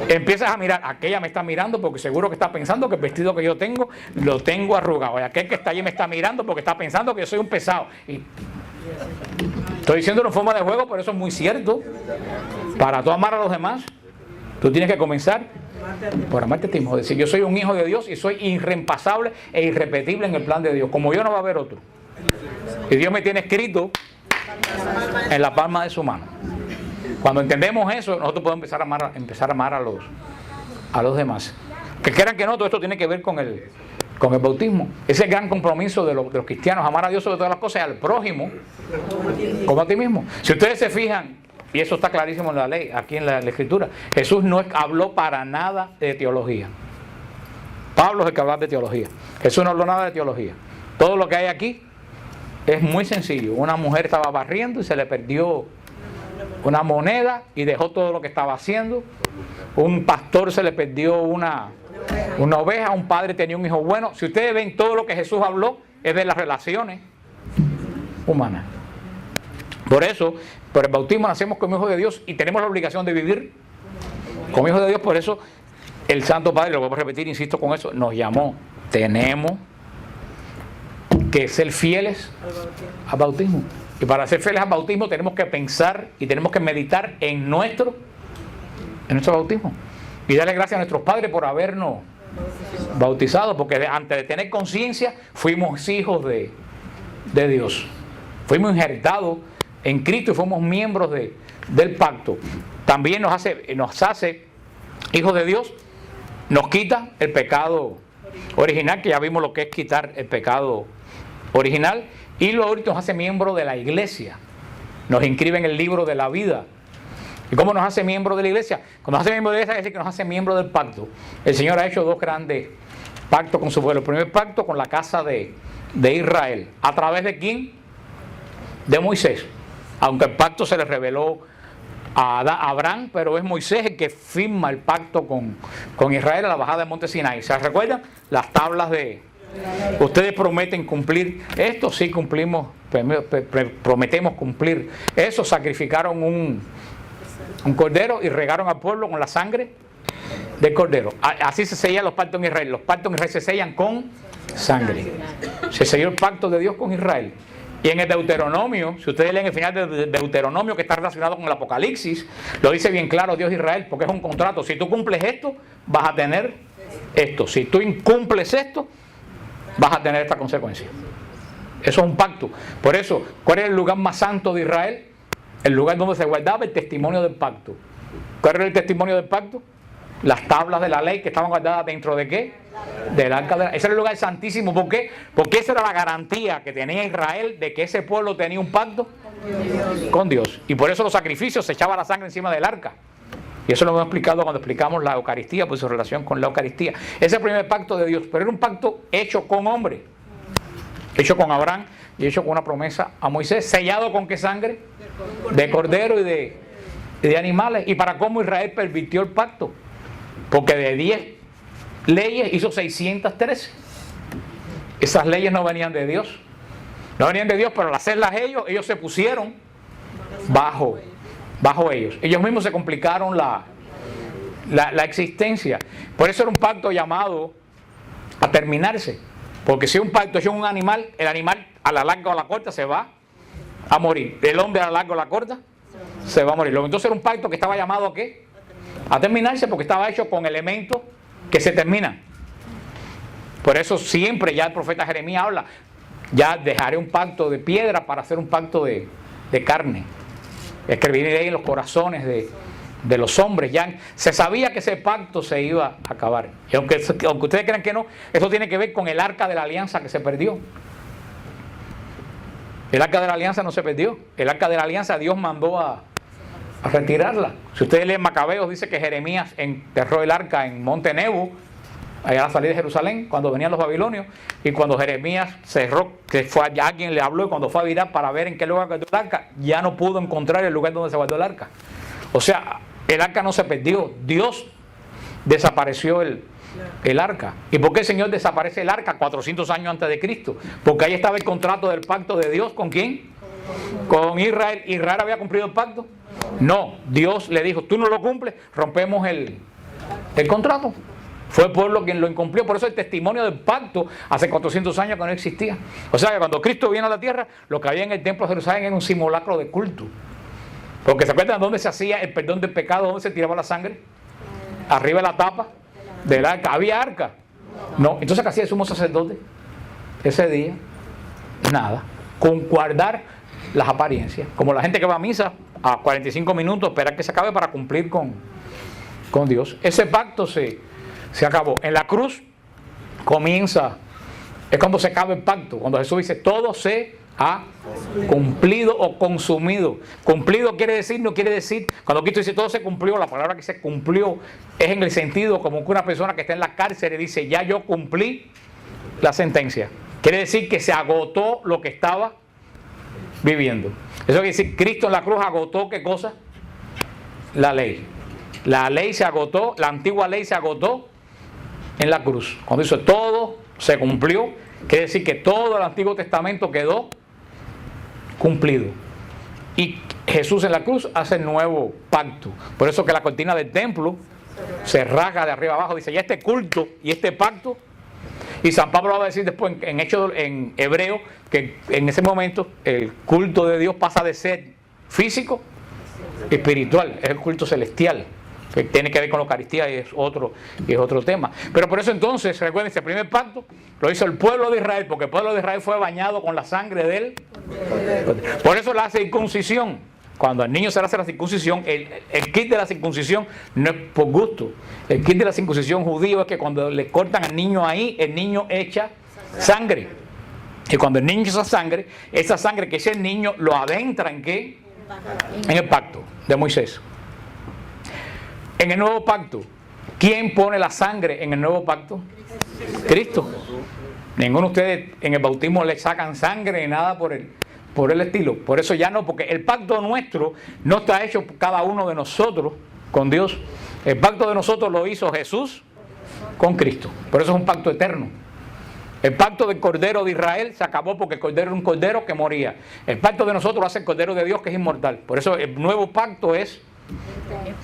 Empiezas a mirar, aquella me está mirando porque seguro que está pensando que el vestido que yo tengo lo tengo arrugado, y aquel que está allí me está mirando porque está pensando que yo soy un pesado. Y estoy diciéndolo en forma de juego, pero eso es muy cierto. Para tú amar a los demás, tú tienes que comenzar por amarte a ti mismo. Es decir, yo soy un hijo de Dios y soy irreemplazable e irrepetible en el plan de Dios. Como yo no va a haber otro. Y Dios me tiene escrito en la palma de su mano. Cuando entendemos eso, nosotros podemos empezar a amar a los demás. Que quieran que no, todo esto tiene que ver con el bautismo. Ese es el gran compromiso de los cristianos, amar a Dios sobre todas las cosas y al prójimo como a ti mismo. Si ustedes se fijan, y eso está clarísimo en la ley, aquí en la Escritura, Jesús no habló para nada de teología. Pablo es el que hablaba de teología. Jesús no habló nada de teología. Todo lo que hay aquí es muy sencillo. Una mujer estaba barriendo y se le perdió una moneda y dejó todo lo que estaba haciendo. Un pastor se le perdió una oveja, un padre tenía un hijo bueno. Si ustedes ven, todo lo que Jesús habló es de las relaciones humanas. Por eso, por el bautismo nacemos como hijos de Dios y tenemos la obligación de vivir como hijos de Dios. Por eso el Santo Padre, lo voy a repetir, insisto con eso, nos llamó. Tenemos que ser fieles al bautismo. Y para ser fieles al bautismo tenemos que pensar y tenemos que meditar en nuestro bautismo. Y darle gracias a nuestros padres por habernos bautizado, porque antes de tener conciencia fuimos hijos de Dios. Fuimos injertados en Cristo y fuimos miembros del pacto. También nos hace hijos de Dios, nos quita el pecado original, que ya vimos lo que es quitar el pecado original, y luego nos hace miembros de la iglesia. Nos inscribe en el libro de la vida. ¿Y cómo nos hace miembros de la iglesia? Cuando nos hace miembros de la iglesia, es decir, que nos hace miembros del pacto. El Señor ha hecho dos grandes pactos con su pueblo. El primer pacto con la casa de Israel. ¿A través de quién? De Moisés. Aunque el pacto se le reveló a Abraham, pero es Moisés el que firma el pacto con Israel a la bajada del monte Sinaí. ¿Se recuerdan? Las tablas de... Ustedes prometen cumplir esto, sí cumplimos, prometemos cumplir eso. Sacrificaron un cordero y regaron al pueblo con la sangre del cordero. Así se sellan los pactos en Israel. Los pactos en Israel se sellan con sangre. Se selló el pacto de Dios con Israel. Y en el Deuteronomio, si ustedes leen el final de Deuteronomio, que está relacionado con el Apocalipsis, lo dice bien claro Dios de Israel, porque es un contrato. Si tú cumples esto, vas a tener esto. Si tú incumples esto, vas a tener esta consecuencia. Eso es un pacto. Por eso, ¿cuál es el lugar más santo de Israel? El lugar donde se guardaba el testimonio del pacto. ¿Cuál era el testimonio del pacto? Las tablas de la ley que estaban guardadas dentro de ¿qué? Del arca de la... Ese era el lugar santísimo. ¿Por qué? Porque esa era la garantía que tenía Israel de que ese pueblo tenía un pacto con Dios. Y por eso los sacrificios se echaba la sangre encima del arca. Y eso lo hemos explicado cuando explicamos la Eucaristía, pues su relación con la Eucaristía. Ese es el primer pacto de Dios, pero era un pacto hecho con hombre, hecho con Abraham y hecho con una promesa a Moisés. ¿Sellado con qué sangre? De cordero y de animales. ¿Y para cómo Israel pervirtió el pacto? Porque de 10 leyes hizo 613. Esas leyes no venían de Dios. No venían de Dios, pero al hacerlas ellos se pusieron bajo ellos. Ellos mismos se complicaron la existencia. Por eso era un pacto llamado a terminarse. Porque si un pacto hecho con un animal, el animal a la larga o a la corta se va a morir. El hombre a la larga o a la corta se va a morir. Entonces era un pacto que estaba llamado ¿a qué? A terminarse, porque estaba hecho con elementos que se terminan. Por eso siempre ya el profeta Jeremías habla, ya dejaré un pacto de piedra para hacer un pacto de carne. Escribiré ahí en los corazones de los hombres. Ya se sabía que ese pacto se iba a acabar. Y aunque ustedes crean que no, eso tiene que ver con el arca de la alianza que se perdió. El arca de la alianza no se perdió. El arca de la alianza Dios mandó a retirarla. Si ustedes leen Macabeos, dice que Jeremías enterró el arca en Monte Nebo, allá a la salida de Jerusalén, cuando venían los babilonios, y cuando Jeremías cerró, que fue allá, alguien le habló, y cuando fue a virar para ver en qué lugar quedó el arca, ya no pudo encontrar el lugar donde se guardó el arca. O sea, el arca no se perdió, Dios desapareció el arca. ¿Y por qué el Señor desaparece el arca 400 años antes de Cristo? Porque ahí estaba el contrato del pacto de Dios, ¿con quién? Con Israel. ¿Israel había cumplido el pacto? No, Dios le dijo, tú no lo cumples, rompemos el contrato. Fue el pueblo quien lo incumplió. Por eso el testimonio del pacto hace 400 años que no existía. O sea que cuando Cristo viene a la tierra, lo que había en el templo de Jerusalén era un simulacro de culto. Porque ¿se acuerdan dónde se hacía el perdón del pecado? ¿Dónde se tiraba la sangre? Arriba de la tapa del arca. ¿Había arca? No. Entonces ¿qué hacía el sumo sacerdote ese día? Nada. Con guardar las apariencias. Como la gente que va a misa a 45 minutos, esperar que se acabe para cumplir con Dios. Ese pacto se acabó. En la cruz comienza, es cuando se acaba el pacto. Cuando Jesús dice, todo se ha cumplido o consumido. Cumplido quiere decir, no quiere decir, cuando Cristo dice todo se cumplió, la palabra que se cumplió es en el sentido como que una persona que está en la cárcel y dice, ya yo cumplí la sentencia. Quiere decir que se agotó lo que estaba viviendo. Eso quiere decir, Cristo en la cruz agotó ¿qué cosa? La ley. La ley se agotó, la antigua ley se agotó en la cruz. Cuando dice todo se cumplió, quiere decir que todo el Antiguo Testamento quedó cumplido. Y Jesús en la cruz hace el nuevo pacto. Por eso que la cortina del templo se rasga de arriba abajo, dice ya este culto y este pacto. Y San Pablo va a decir después en Hebreo que en ese momento el culto de Dios pasa de ser físico a espiritual, es el culto celestial, que tiene que ver con la Eucaristía y es otro tema. Pero por eso entonces, recuerden, ese primer pacto lo hizo el pueblo de Israel, porque el pueblo de Israel fue bañado con la sangre de él. Por eso la circuncisión. Cuando al niño se le hace la circuncisión, el kit de la circuncisión no es por gusto. El kit de la circuncisión judío es que cuando le cortan al niño ahí, el niño echa sangre. Y cuando el niño echa sangre, esa sangre que echa el niño lo adentra ¿en qué? En el pacto de Moisés. En el nuevo pacto, ¿quién pone la sangre en el nuevo pacto? Cristo. Ninguno de ustedes en el bautismo le sacan sangre ni nada por el estilo. Por eso ya no, porque el pacto nuestro no está hecho por cada uno de nosotros con Dios. El pacto de nosotros lo hizo Jesús con Cristo. Por eso es un pacto eterno. El pacto del Cordero de Israel se acabó porque el Cordero era un Cordero que moría. El pacto de nosotros lo hace el Cordero de Dios que es inmortal. Por eso el nuevo pacto es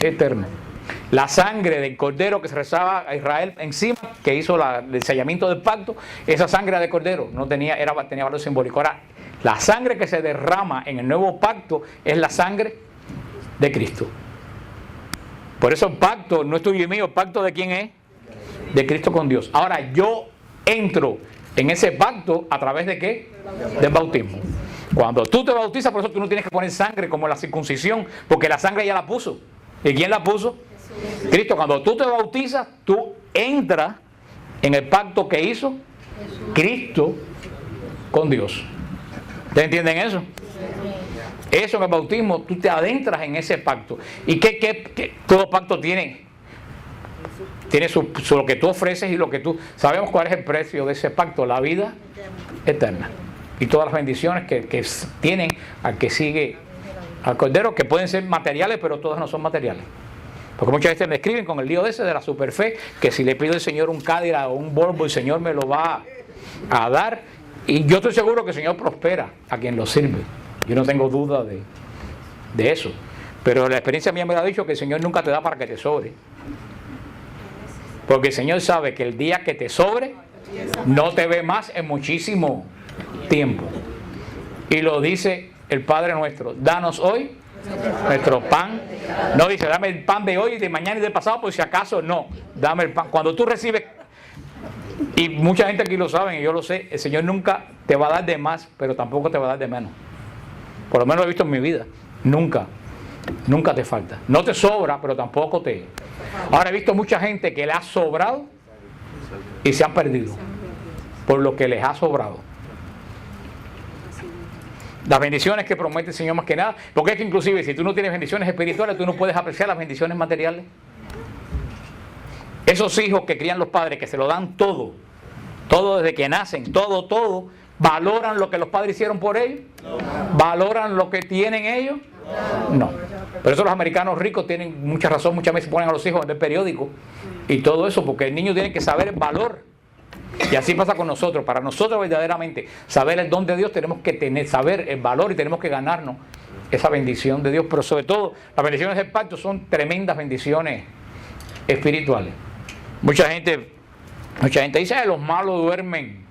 eterno. La sangre del Cordero que se rezaba a Israel encima, que hizo el sellamiento del pacto, esa sangre de Cordero tenía valor simbólico. Ahora, La sangre que se derrama en el nuevo pacto es la sangre de Cristo. Por eso el pacto no es tuyo y mío, ¿el pacto de quién es? De Cristo con Dios. Ahora yo entro en ese pacto a través de ¿qué? Del bautismo. Cuando tú te bautizas, por eso tú no tienes que poner sangre como la circuncisión, porque la sangre ya la puso. ¿Y quién la puso? Cristo. Cuando tú te bautizas, tú entras en el pacto que hizo Cristo con Dios. ¿Ustedes entienden eso? Eso en el bautismo, tú te adentras en ese pacto. ¿Y qué todo pacto tiene? Tiene lo que tú ofreces y lo que tú... Sabemos cuál es el precio de ese pacto, la vida eterna. Y todas las bendiciones que tienen al que sigue al Cordero, que pueden ser materiales, pero todas no son materiales. Porque muchas veces me escriben con el lío ese de la superfe, que si le pido al Señor un Cadillac o un Volvo, el Señor me lo va a dar. Y yo estoy seguro que el Señor prospera a quien lo sirve. Yo no tengo duda de eso. Pero la experiencia mía me ha dicho que el Señor nunca te da para que te sobre. Porque el Señor sabe que el día que te sobre, no te ve más en muchísimo tiempo. Y lo dice el Padre nuestro: danos hoy nuestro pan. No dice dame el pan de hoy, de mañana y de pasado, por si acaso. No, dame el pan. Cuando tú recibes, y mucha gente aquí lo sabe y yo lo sé, el Señor nunca te va a dar de más, pero tampoco te va a dar de menos. Por lo menos lo he visto en mi vida. Nunca te falta. No te sobra, pero tampoco te... Ahora he visto mucha gente que le ha sobrado y se han perdido por lo que les ha sobrado. Las bendiciones que promete el Señor más que nada, porque es que inclusive si tú no tienes bendiciones espirituales, tú no puedes apreciar las bendiciones materiales. Esos hijos que crían los padres, que se lo dan todo desde que nacen, todo, ¿valoran lo que los padres hicieron por ellos? ¿Valoran lo que tienen ellos? No. Por eso los americanos ricos tienen mucha razón, muchas veces ponen a los hijos en el periódico y todo eso, porque el niño tiene que saber el valor. Y así pasa con nosotros. Para nosotros verdaderamente saber el don de Dios, tenemos que saber el valor y tenemos que ganarnos esa bendición de Dios. Pero sobre todo, las bendiciones del pacto son tremendas bendiciones espirituales. Mucha gente dice que los malos duermen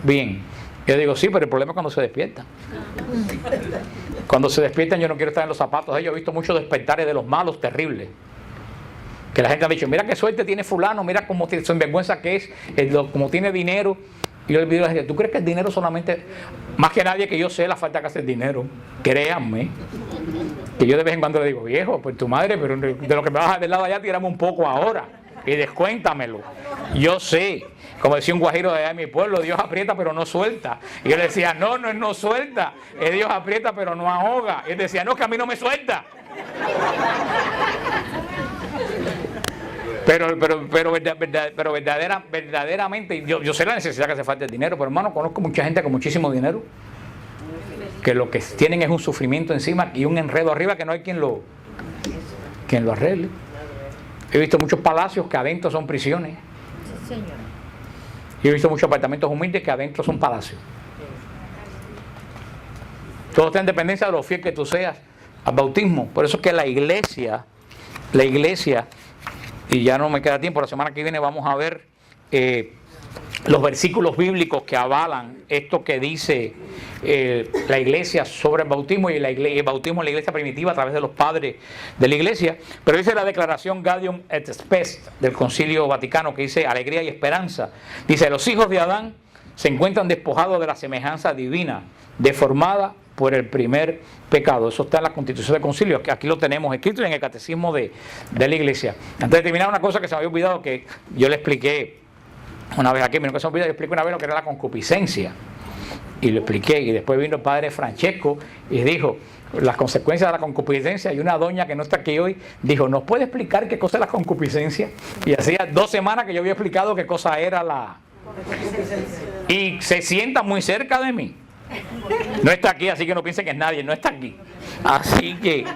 bien. Yo digo, sí, pero el problema es cuando se despiertan. Cuando se despiertan, yo no quiero estar en los zapatos de ellos. He visto muchos despertares de los malos terribles. Que la gente ha dicho, mira qué suerte tiene fulano, mira cómo sinvergüenza que es, como tiene dinero. Y yo le digo a la gente, ¿tú crees que el dinero solamente, más que nadie que yo sé la falta que hace el dinero? Créanme. Que yo de vez en cuando le digo, viejo, pues tu madre, pero de lo que me vas a del lado allá, tirame un poco ahora. Y descuéntamelo. Yo sé, como decía un guajiro de allá en mi pueblo, Dios aprieta pero no suelta. Y yo le decía, no suelta, es Dios aprieta pero no ahoga. Y él decía, no, que a mí no me suelta. Pero verdaderamente, yo sé la necesidad que hace falta el dinero, pero hermano, conozco mucha gente con muchísimo dinero que lo que tienen es un sufrimiento encima y un enredo arriba que no hay quien lo arregle. He visto muchos palacios que adentro son prisiones. Sí, señor. Y he visto muchos apartamentos humildes que adentro son palacios. Todo está en dependencia de lo fiel que tú seas al bautismo. Por eso es que la iglesia, y ya no me queda tiempo, la semana que viene vamos a ver los versículos bíblicos que avalan esto que dice la iglesia sobre el bautismo y el bautismo en la iglesia primitiva a través de los padres de la iglesia. Pero dice la declaración Gaudium et Spes del Concilio Vaticano, que dice alegría y esperanza. Dice, los hijos de Adán se encuentran despojados de la semejanza divina, deformada por el primer pecado. Eso está en la Constitución del Concilio, que aquí lo tenemos escrito en el Catecismo de la Iglesia. Antes de terminar, una cosa que se me había olvidado, que yo le expliqué una vez aquí, me nunca se me olvidó, yo expliqué una vez lo que era la concupiscencia. Y lo expliqué, y después vino el padre Francesco y dijo las consecuencias de la concupiscencia, y una doña que no está aquí hoy dijo, ¿nos puede explicar qué cosa es la concupiscencia? Y hacía 2 semanas que yo había explicado qué cosa era la... Y se sienta muy cerca de mí. No está aquí, así que no piensen que es nadie, no está aquí. Así que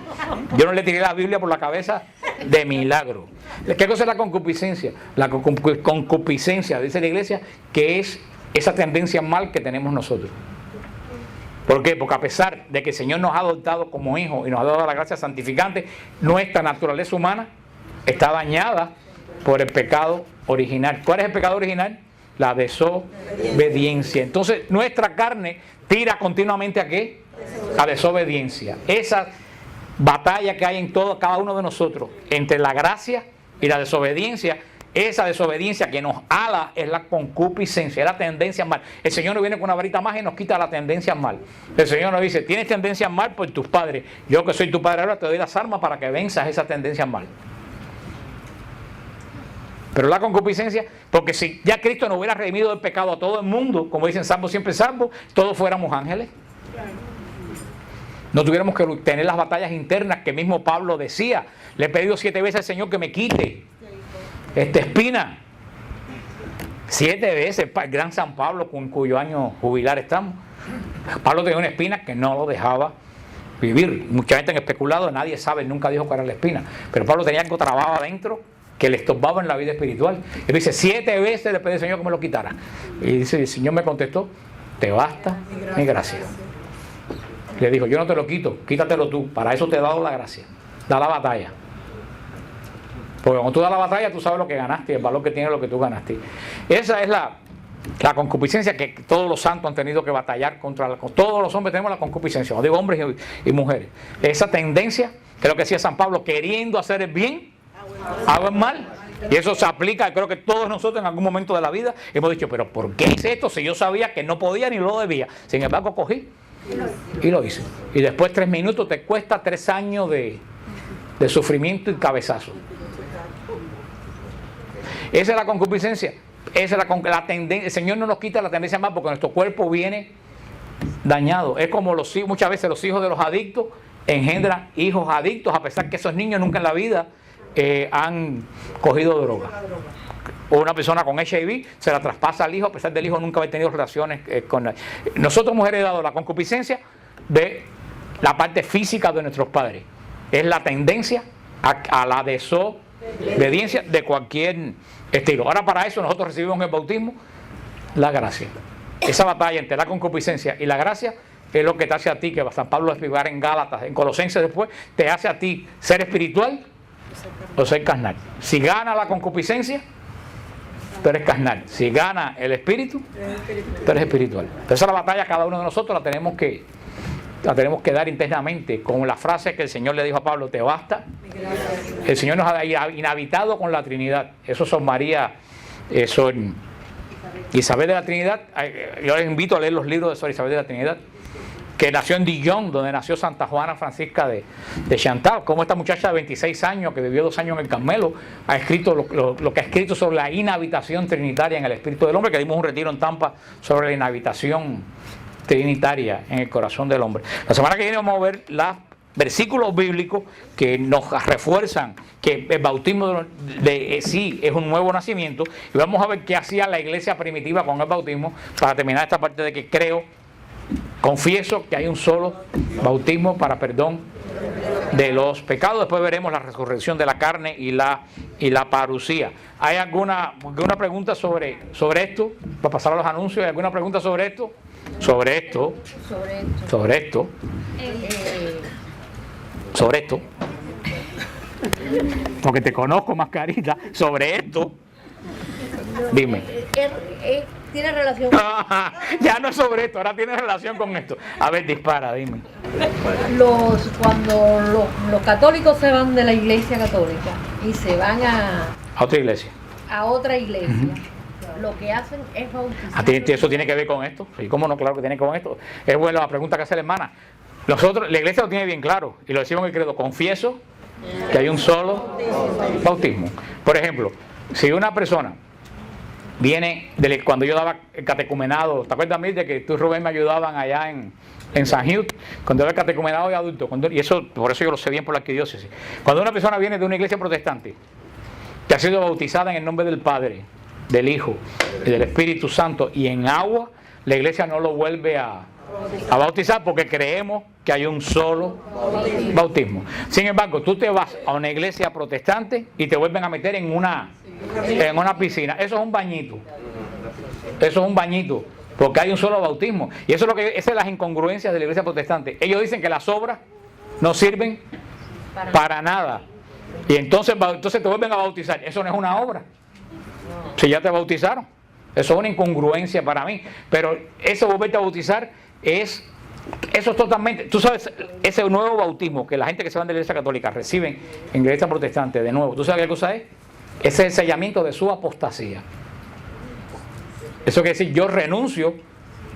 yo no le tiré la Biblia por la cabeza de milagro. ¿Qué cosa es la concupiscencia? La concupiscencia, dice la iglesia, que es esa tendencia mal que tenemos nosotros. ¿Por qué? Porque a pesar de que el Señor nos ha adoptado como hijos y nos ha dado la gracia santificante, nuestra naturaleza humana está dañada por el pecado original. ¿Cuál es el pecado original? La desobediencia. Entonces, nuestra carne tira continuamente ¿a qué? A desobediencia. Esa batalla que hay en todo, cada uno de nosotros, entre la gracia y la desobediencia, esa desobediencia que nos ala es la concupiscencia, es la tendencia al mal. El Señor nos viene con una varita mágica y nos quita la tendencia al mal. El Señor nos dice, tienes tendencia al mal por tus padres. Yo que soy tu padre ahora te doy las armas para que venzas esa tendencia al mal. Pero la concupiscencia, porque si ya Cristo nos hubiera redimido del pecado a todo el mundo, como dicen salvo siempre salvo, todos fuéramos ángeles. No tuviéramos que tener las batallas internas que mismo Pablo decía. Le he pedido 7 veces al Señor que me quite esta espina. 7 veces, el gran San Pablo, con cuyo año jubilar estamos. Pablo tenía una espina que no lo dejaba vivir. Mucha gente han especulado, nadie sabe, nunca dijo cuál era la espina. Pero Pablo tenía algo trabado adentro que le estorbaba en la vida espiritual. Él dice, 7 veces le pedí al Señor que me lo quitara. Y dice, el Señor me contestó, te basta mi gracia. Le dijo, yo no te lo quito, quítatelo tú, para eso te he dado la gracia. Da la batalla. Porque cuando tú das la batalla, tú sabes lo que ganaste, el valor que tiene lo que tú ganaste. Esa es la concupiscencia que todos los santos han tenido que batallar contra. Todos los hombres tenemos la concupiscencia, no digo hombres y mujeres. Esa tendencia, que es lo que decía San Pablo, queriendo hacer el bien, hago el mal. Y eso se aplica, creo que todos nosotros en algún momento de la vida hemos dicho, pero ¿por qué hice esto si yo sabía que no podía ni lo debía? Sin embargo, cogí y lo hice. Y después 3 minutos te cuesta 3 años de sufrimiento y cabezazo. Esa es la concupiscencia. Esa es la tendencia. El Señor no nos quita la tendencia más porque nuestro cuerpo viene dañado. Es como muchas veces los hijos de los adictos engendran hijos adictos, a pesar que esos niños nunca en la vida han cogido droga. O una persona con HIV se la traspasa al hijo, a pesar del hijo nunca haber tenido relaciones con él. Nosotros hemos heredado la concupiscencia de la parte física de nuestros padres. Es la tendencia a la desobediencia de cualquier estilo. Ahora, para eso nosotros recibimos en el bautismo la gracia. Esa batalla entre la concupiscencia y la gracia es lo que te hace a ti, que San Pablo explicar en Gálatas, en Colosenses después, te hace a ti ser espiritual o ser carnal. Si gana la concupiscencia, tú eres carnal. Si gana el espíritu, tú eres espiritual. Entonces, la batalla cada uno de nosotros la tenemos que dar internamente, con la frase que el Señor le dijo a Pablo, te basta. El Señor nos ha inhabitado con la Trinidad. Eso son María, son Isabel de la Trinidad. Yo les invito a leer los libros de Sor Isabel de la Trinidad, que nació en Dijon, donde nació Santa Juana Francisca de Chantal. Como esta muchacha de 26 años, que vivió 2 años en el Carmelo, ha escrito lo que ha escrito sobre la inhabitación trinitaria en el espíritu del hombre, que dimos un retiro en Tampa sobre la inhabitación trinitaria en el corazón del hombre. La semana que viene vamos a ver los versículos bíblicos que nos refuerzan que el bautismo sí es un nuevo nacimiento, y vamos a ver qué hacía la iglesia primitiva con el bautismo, para terminar esta parte de que confieso que hay un solo bautismo para perdón de los pecados. Después veremos la resurrección de la carne y la parucía. ¿Hay alguna pregunta sobre esto? Para pasar a los anuncios, ¿hay alguna pregunta sobre esto? Sobre esto. Porque te conozco, mascarita. Sobre esto. Dime. Tiene relación Ya no es sobre esto, ahora tiene relación con esto. A ver, dispara, dime. Cuando los católicos se van de la iglesia católica y se van a otra iglesia. A otra iglesia. Lo que hacen es bautizar. ¿Eso tiene que ver con esto? Sí, ¿cómo no? Claro que tiene que ver con esto. Es bueno la pregunta que hace la hermana. Nosotros, la iglesia lo tiene bien claro, y lo decimos en el credo: confieso que hay un solo bautismo. Por ejemplo, si una persona viene, cuando yo daba el catecumenado, ¿te acuerdas, Mir, de que tú y Rubén me ayudaban allá en San Hugh, cuando era el catecumenado de adultos? Y eso, por eso yo lo sé bien por la arquidiócesis. Cuando una persona viene de una iglesia protestante, que ha sido bautizada en el nombre del Padre, del Hijo y del Espíritu Santo, y en agua, la iglesia no lo vuelve a bautizar, porque creemos que hay un solo bautismo. Sin embargo, tú te vas a una iglesia protestante y te vuelven a meter en una piscina. Eso es un bañito. Porque hay un solo bautismo. Y eso es esas son las incongruencias de la iglesia protestante. Ellos dicen que las obras no sirven para nada. Y entonces te vuelven a bautizar. Eso no es una obra. Si ya te bautizaron. Eso es una incongruencia para mí. Pero ese volverte a bautizar eso es totalmente, tú sabes, ese nuevo bautismo que la gente que se va de la iglesia católica reciben en la iglesia protestante de nuevo, ¿tú sabes qué cosa es? Ese es el sellamiento de su apostasía. Eso quiere decir, yo renuncio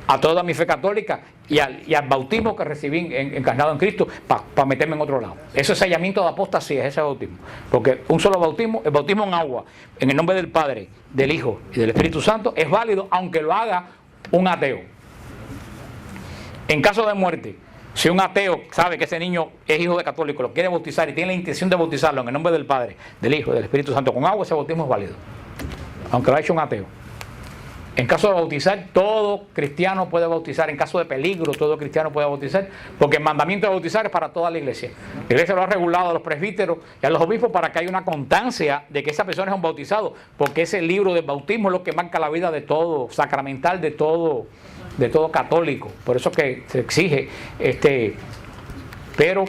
a toda mi fe católica y al bautismo que recibí encarnado en Cristo para meterme en otro lado. Eso es sellamiento de apostasía, ese bautismo. Porque un solo bautismo, el bautismo en agua, en el nombre del Padre, del Hijo y del Espíritu Santo, es válido aunque lo haga un ateo. En caso de muerte, si un ateo sabe que ese niño es hijo de católico, lo quiere bautizar y tiene la intención de bautizarlo en el nombre del Padre, del Hijo y del Espíritu Santo con agua, ese bautismo es válido, aunque lo ha hecho un ateo. En caso de bautizar, todo cristiano puede bautizar. En caso de peligro, todo cristiano puede bautizar, porque el mandamiento de bautizar es para toda la iglesia. La iglesia lo ha regulado a los presbíteros y a los obispos para que haya una constancia de que esa persona es un bautizado, porque ese libro del bautismo es lo que marca la vida de todo sacramental, de todo católico. Por eso que se exige pero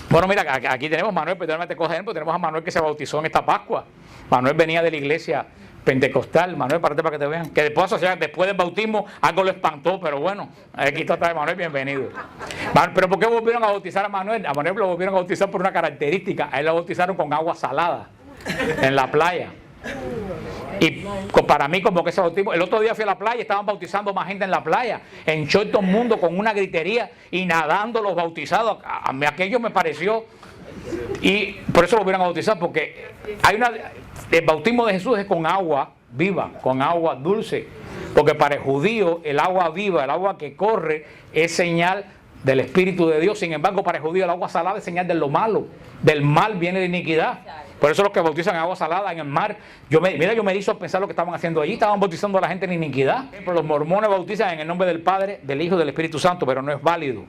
bueno, mira, aquí tenemos Manuel, perdóname te cojo ejemplo, tenemos a Manuel que se bautizó en esta Pascua. Manuel venía de la iglesia pentecostal. Manuel, párate para que te vean, que después del bautismo algo lo espantó, pero bueno, aquí está otra vez Manuel, bienvenido. Pero ¿por qué volvieron a bautizar a Manuel? A Manuel lo volvieron a bautizar por una característica. A él lo bautizaron con agua salada en la playa. Y para mí como que ese bautismo, el otro día fui a la playa y estaban bautizando más gente en la playa, en todo el mundo con una gritería y nadando los bautizados. A mí aquello me pareció, y por eso lo volvieron a bautizar, porque el bautismo de Jesús es con agua viva, con agua dulce, porque para el judío el agua viva, el agua que corre, es señal del Espíritu de Dios. Sin embargo, para el judío el agua salada es señal de lo malo, del mal viene la iniquidad. Por eso los que bautizan en agua salada en el mar, yo me hizo pensar lo que estaban haciendo allí, estaban bautizando a la gente en iniquidad. Pero los mormones bautizan en el nombre del Padre, del Hijo y del Espíritu Santo, pero no es válido.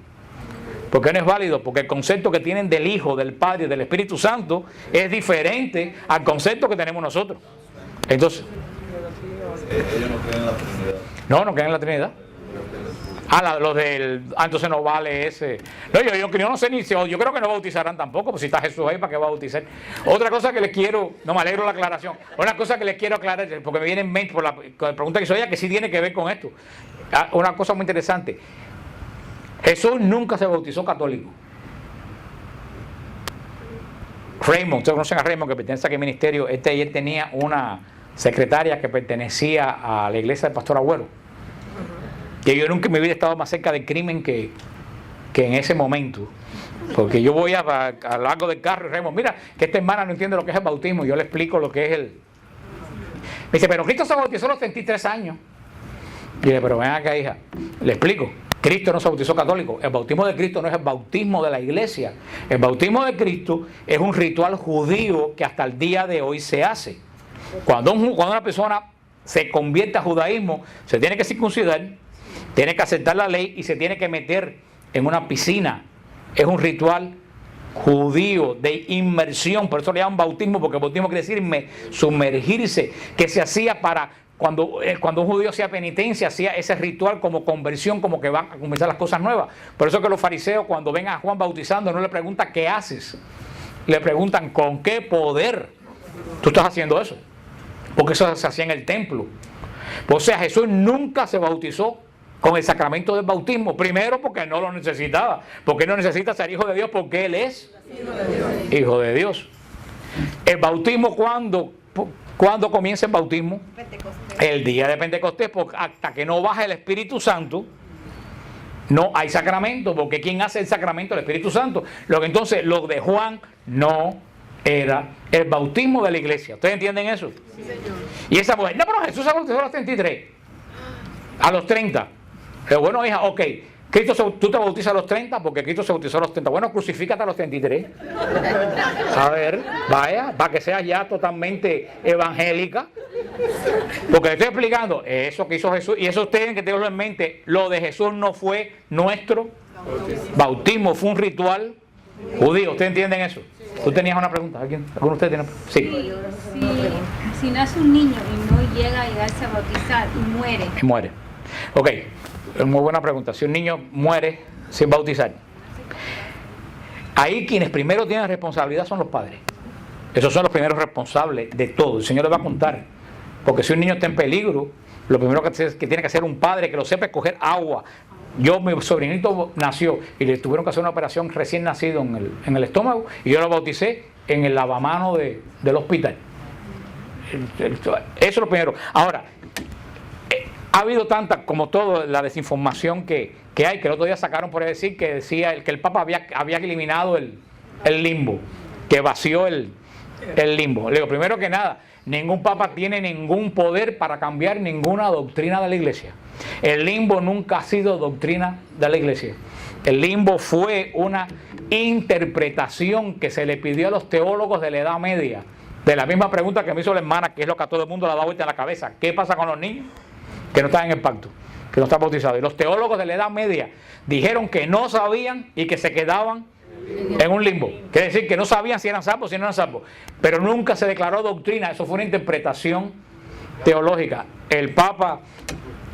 ¿Por qué no es válido? Porque el concepto que tienen del Hijo, del Padre y del Espíritu Santo es diferente al concepto que tenemos nosotros. Entonces, ellos no creen en la Trinidad. No creen en la Trinidad. Entonces no vale ese. No, yo no sé ni si, yo creo que no bautizarán tampoco, pues si está Jesús ahí, ¿para qué va a bautizar? Otra cosa que les quiero, no me alegro la aclaración, una cosa que les quiero aclarar, porque me viene en mente con la pregunta que hizo ella, que sí tiene que ver con esto. Una cosa muy interesante. Jesús nunca se bautizó católico. Raymond, ustedes conocen a Raymond, que pertenece a qué ministerio, él tenía una secretaria que pertenecía a la iglesia del pastor Agüero. Y yo nunca en mi vida he estado más cerca del crimen que en ese momento. Porque yo voy a lo largo del carro y Raymond, mira, que esta hermana no entiende lo que es el bautismo. Y yo le explico lo que es me dice, pero Cristo se bautizó a los 33 años. Y le digo, pero ven acá, hija, le explico. Cristo no se bautizó católico. El bautismo de Cristo no es el bautismo de la iglesia. El bautismo de Cristo es un ritual judío que hasta el día de hoy se hace. Cuando una persona se convierte a judaísmo, se tiene que circuncidar, tiene que aceptar la ley y se tiene que meter en una piscina. Es un ritual judío de inmersión, por eso le llaman bautismo, porque el bautismo quiere decir sumergirse, que se hacía para cuando un judío hacía penitencia, hacía ese ritual como conversión, como que van a comenzar las cosas nuevas. Por eso que los fariseos, cuando ven a Juan bautizando, no le preguntan ¿qué haces? Le preguntan ¿con qué poder tú estás haciendo eso? Porque eso se hacía en el templo. O sea, Jesús nunca se bautizó con el sacramento del bautismo. Primero porque no lo necesitaba. Porque no necesita ser hijo de Dios, porque Él es hijo de Dios. El bautismo, ¿cuándo comienza el bautismo? El día de Pentecostés, porque hasta que no baja el Espíritu Santo, no hay sacramento, porque ¿quién hace el sacramento? El Espíritu Santo. Entonces, lo de Juan no era el bautismo de la iglesia. ¿Ustedes entienden eso? Sí, señor. Y esa mujer, no, pero Jesús se bautizó a los 33, a los 30. Pero bueno, hija, ok, tú te bautizas a los 30 porque Cristo se bautizó a los 30. Bueno, crucifícate a los 33. A ver, vaya, para que seas ya totalmente evangélica. Porque le estoy explicando eso que hizo Jesús. Y eso ustedes tienen que tenerlo en mente. Lo de Jesús no fue nuestro bautismo, fue un ritual judío. ¿Ustedes entienden eso? ¿Tú tenías una pregunta? ¿Alguno de ustedes tiene? Sí. Si nace un niño y no llega a llegarse a bautizar y muere. Muere. Ok, es muy buena pregunta. Si un niño muere sin bautizar, ahí quienes primero tienen responsabilidad son los padres. Esos son los primeros responsables de todo. El Señor les va a contar. Porque si un niño está en peligro lo primero que tiene que hacer un padre que lo sepa es coger agua. Mi sobrinito nació y le tuvieron que hacer una operación recién nacido en el estómago y yo lo bauticé en el lavamano del hospital. Eso es lo primero. Ahora, ha habido tanta, como todo, la desinformación que hay, que el otro día sacaron por ahí decir que decía que el Papa había eliminado el limbo, que vació el limbo. Le digo, primero que nada, ningún Papa tiene ningún poder para cambiar ninguna doctrina de la Iglesia. El limbo nunca ha sido doctrina de la Iglesia. El limbo fue una interpretación que se le pidió a los teólogos de la Edad Media, de la misma pregunta que me hizo la hermana, que es lo que a todo el mundo le ha dado vuelta en la cabeza. ¿Qué pasa con los niños que no están en el pacto, que no están bautizados? Y los teólogos de la Edad Media dijeron que no sabían y que se quedaban en un limbo. Quiere decir que no sabían si eran salvos o si no eran salvos. Pero nunca se declaró doctrina. Eso fue una interpretación teológica. El Papa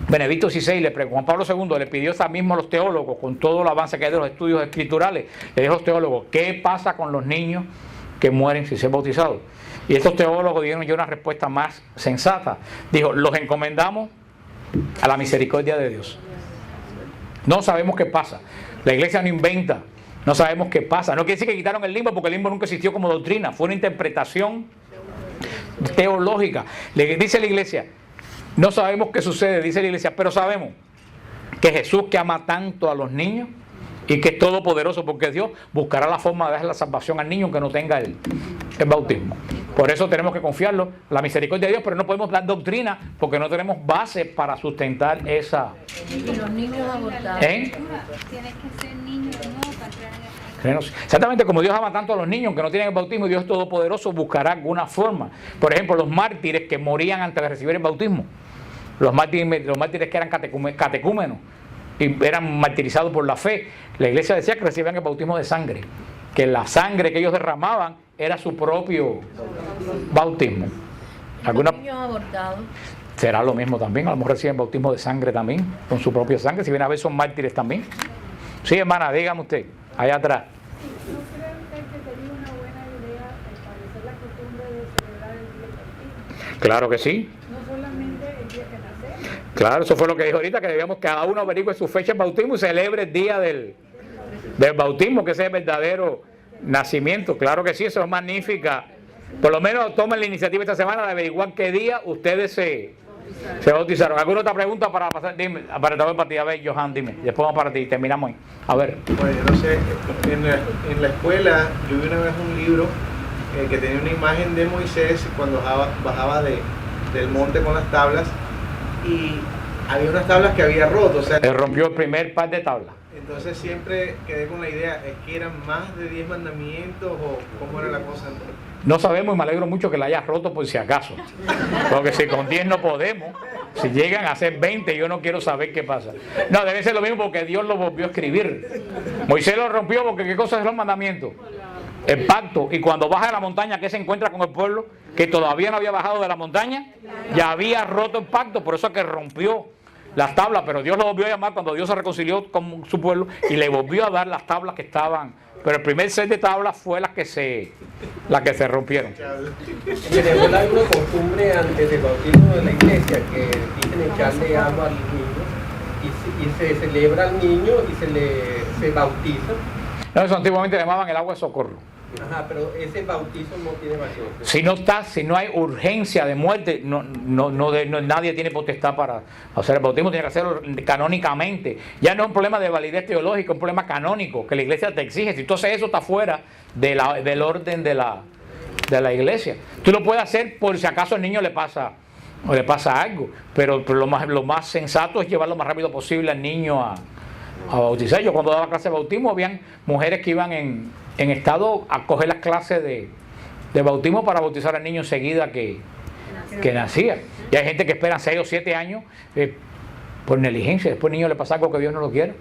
Benedicto XVI, Juan Pablo II, le pidió eso mismo a los teólogos, con todo el avance que hay de los estudios escriturales. Le dijo a los teólogos, ¿qué pasa con los niños que mueren sin ser bautizados? Y estos teólogos dieron ya una respuesta más sensata. Dijo, los encomendamos a la misericordia de Dios. No sabemos qué pasa. La Iglesia no inventa. No sabemos qué pasa. No quiere decir que quitaron el limbo, porque el limbo nunca existió como doctrina. Fue una interpretación teológica. Le dice la Iglesia, no sabemos qué sucede, dice la Iglesia, pero sabemos que Jesús, que ama tanto a los niños y que es todopoderoso, porque Dios buscará la forma de dar la salvación al niño que no tenga el bautismo. Por eso tenemos que confiarlo, la misericordia de Dios, pero no podemos dar doctrina porque no tenemos base para sustentar esa. Y los niños abortados. Tienes que ser niño de nuevo para entrar en el... Exactamente, como Dios ama tanto a los niños que no tienen el bautismo, Dios es todopoderoso, buscará alguna forma. Por ejemplo, los mártires que morían antes de recibir el bautismo, los mártires que eran catecúmenos y eran martirizados por la fe, la Iglesia decía que recibían el bautismo de sangre, que la sangre que ellos derramaban era su propio bautismo. Los niños abortados. Será lo mismo también, a lo mejor reciben bautismo de sangre también, con su propia sangre, si viene a ver son mártires también. Sí, hermana, dígame usted, allá atrás. ¿No cree usted que sería una buena idea establecer la costumbre de celebrar el día del bautismo? Claro que sí. No solamente el día que nacemos. Claro, eso fue lo que dijo ahorita, que debíamos cada uno averigüe su fecha de bautismo y celebre el día del bautismo, que ese es el verdadero nacimiento. Claro que sí, eso es magnífica. Por lo menos tomen la iniciativa esta semana de averiguar qué día ustedes se bautizaron. ¿Alguna otra pregunta para pasar? Dime, para ti, a ver, Johan, dime. Después vamos para ti, terminamos ahí. A ver. Bueno, yo no sé, en la escuela yo vi una vez un libro que tenía una imagen de Moisés cuando bajaba del monte con las tablas y había unas tablas que había roto. O sea, Él rompió el primer par de tablas. Entonces siempre quedé con la idea, ¿es que eran más de 10 mandamientos o cómo era la cosa? No sabemos y me alegro mucho que la hayas roto por si acaso. Porque si con 10 no podemos, si llegan a ser 20, yo no quiero saber qué pasa. No, debe ser lo mismo porque Dios lo volvió a escribir. Moisés lo rompió porque ¿qué cosa es los mandamientos? El pacto. Y cuando baja de la montaña, ¿qué se encuentra con el pueblo? Que todavía no había bajado de la montaña, ya había roto el pacto, por eso es que rompió las tablas, pero Dios lo volvió a llamar cuando Dios se reconcilió con su pueblo y le volvió a dar las tablas que estaban. Pero el primer set de tablas fue las que se rompieron. En Venezuela hay una costumbre antes del bautismo de la iglesia que dicen echarle agua al niño y se celebra al niño y se bautiza. No, eso antiguamente le llamaban el agua de socorro. Ajá, pero ese bautizo no tiene valor. Si no hay urgencia de muerte, nadie tiene potestad para hacer el bautismo, tiene que hacerlo canónicamente. Ya no es un problema de validez teológica, es un problema canónico que la iglesia te exige. Si tú haces eso, está fuera del orden de la iglesia. Tú lo puedes hacer por si acaso al niño le pasa algo, pero lo más sensato es llevar lo más rápido posible al niño a bautizar. Yo cuando daba clase de bautismo, habían mujeres que iban en estado a coger las clases de bautismo para bautizar al niño enseguida que nacía. Y hay gente que espera 6 o 7 años por negligencia, después al niño le pasa algo que Dios no lo quiere.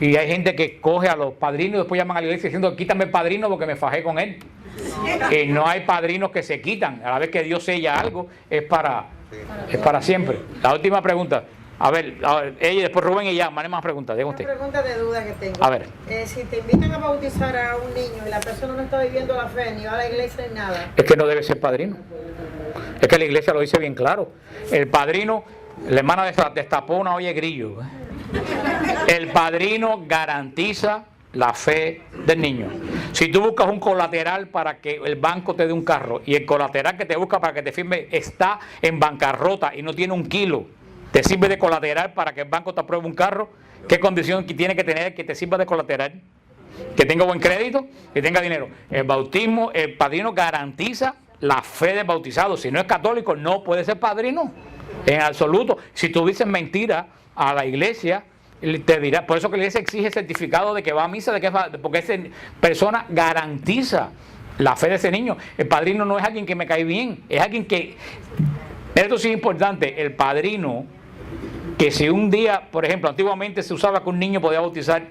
Y hay gente que coge a los padrinos y después llaman a la iglesia diciendo, quítame el padrino porque me fajé con él. Y no hay padrinos que se quitan. A la vez que Dios sella algo, es para siempre. La última pregunta. A ver, ella y después Rubén y ya, más preguntas. Diga usted. Una pregunta de duda que tengo. A ver. Si te invitan a bautizar a un niño y la persona no está viviendo la fe, ni va a la iglesia ni nada. Es que no debe ser padrino. Es que la iglesia lo dice bien claro. El padrino La hermana destapó una olla de grillo. El padrino garantiza la fe del niño. Si tú buscas un colateral para que el banco te dé un carro y el colateral que te busca para que te firme está en bancarrota y no tiene un kilo, ¿te sirve de colateral para que el banco te apruebe un carro? ¿Qué condición tiene que tener que te sirva de colateral? Que tenga buen crédito, que tenga dinero. El bautismo, el padrino garantiza la fe del bautizado. Si no es católico, no puede ser padrino en absoluto. Si tú dices mentira a la iglesia, te dirá. Por eso que la iglesia exige certificado de que va a misa, porque esa persona garantiza la fe de ese niño. El padrino no es alguien que me cae bien, es alguien que... Esto sí es importante. El padrino, que si un día, por ejemplo, antiguamente se usaba que un niño podía bautizar,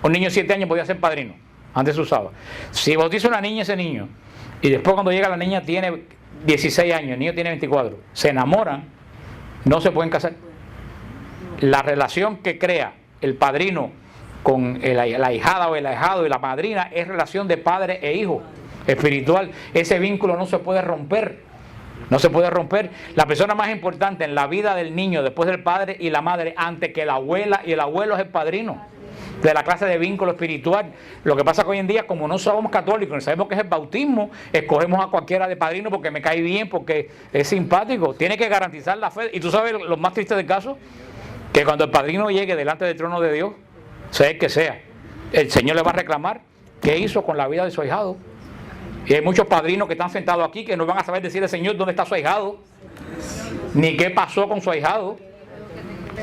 un niño de 7 años podía ser padrino, antes se usaba. Si bautiza una niña, ese niño, y después cuando llega la niña tiene 16 años, el niño tiene 24, se enamoran, no se pueden casar. La relación que crea el padrino con la ahijada o el ahijado y la madrina es relación de padre e hijo espiritual. Ese vínculo no se puede romper. No se puede romper. La persona más importante en la vida del niño después del padre y la madre, antes que la abuela y el abuelo, es el padrino, de la clase de vínculo espiritual. Lo que pasa que hoy en día, como no somos católicos, no sabemos qué es el bautismo, escogemos a cualquiera de padrino porque me cae bien, porque es simpático. Tiene que garantizar la fe. Y tú sabes lo más triste del caso, que cuando el padrino llegue delante del trono de Dios, sea el que sea, el Señor le va a reclamar qué hizo con la vida de su ahijado. Y hay muchos padrinos que están sentados aquí que no van a saber decirle al Señor dónde está su ahijado, ni qué pasó con su ahijado.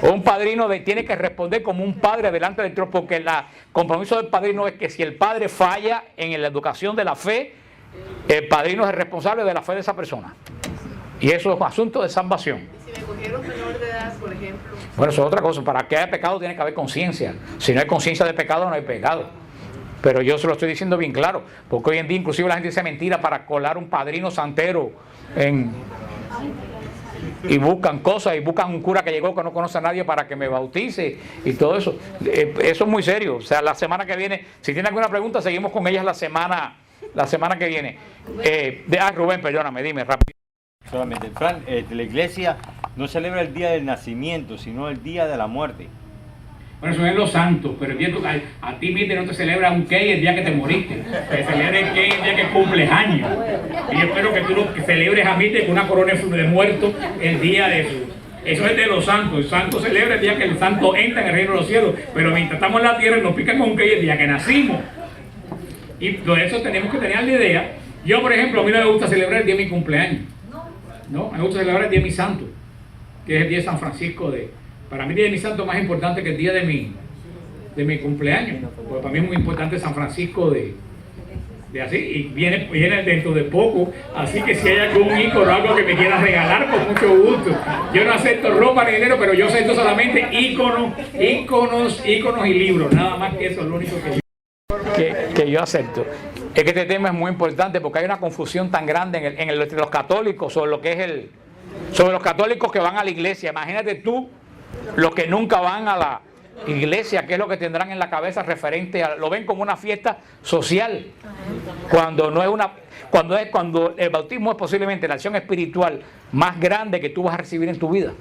Un padrino tiene que responder como un padre delante del trono, porque el compromiso del padrino es que si el padre falla en la educación de la fe, el padrino es el responsable de la fe de esa persona. Y eso es un asunto de salvación. ¿Y si me cogieron menor de edad, por ejemplo? Bueno, eso es otra cosa. Para que haya pecado tiene que haber conciencia. Si no hay conciencia de pecado, no hay pecado. Pero yo se lo estoy diciendo bien claro, porque hoy en día inclusive la gente dice mentira para colar un padrino santero y buscan cosas, y buscan un cura que llegó que no conoce a nadie para que me bautice y todo eso. Eso es muy serio. O sea, la semana que viene, si tiene alguna pregunta, seguimos con ellas la semana que viene. Rubén, perdóname, dime rápido. Solamente, Fran, la iglesia no celebra el día del nacimiento, sino el día de la muerte. Bueno, eso es los santos, pero a ti mismo no te celebra un cake el día que te moriste, te celebra el cake el día que cumples años. Y yo espero que tú lo celebres a mí con una corona de muertos el día de eso. Eso es de los santos. El santo celebra el día que el santo entra en el reino de los cielos, pero mientras estamos en la tierra nos pican con un cake el día que nacimos. Y por eso tenemos que tener la idea. Yo, por ejemplo, a mí no me gusta celebrar el día de mi cumpleaños. No, me gusta celebrar el día de mi santo, que es el día de San Francisco Para mí el día de mi santo es más importante que el día de mi cumpleaños. Porque para mí es muy importante San Francisco de así. Y viene dentro de poco. Así que si hay algún ícono o algo que me quieras regalar, con mucho gusto. Yo no acepto ropa ni dinero, pero yo acepto solamente íconos y libros. Nada más que eso es lo único que yo acepto. Es que este tema es muy importante porque hay una confusión tan grande entre los católicos sobre lo que es sobre los católicos que van a la iglesia. Imagínate tú, los que nunca van a la iglesia, ¿qué es lo que tendrán en la cabeza referente a? Lo ven como una fiesta social, cuando no es cuando el bautismo es posiblemente la acción espiritual más grande que tú vas a recibir en tu vida.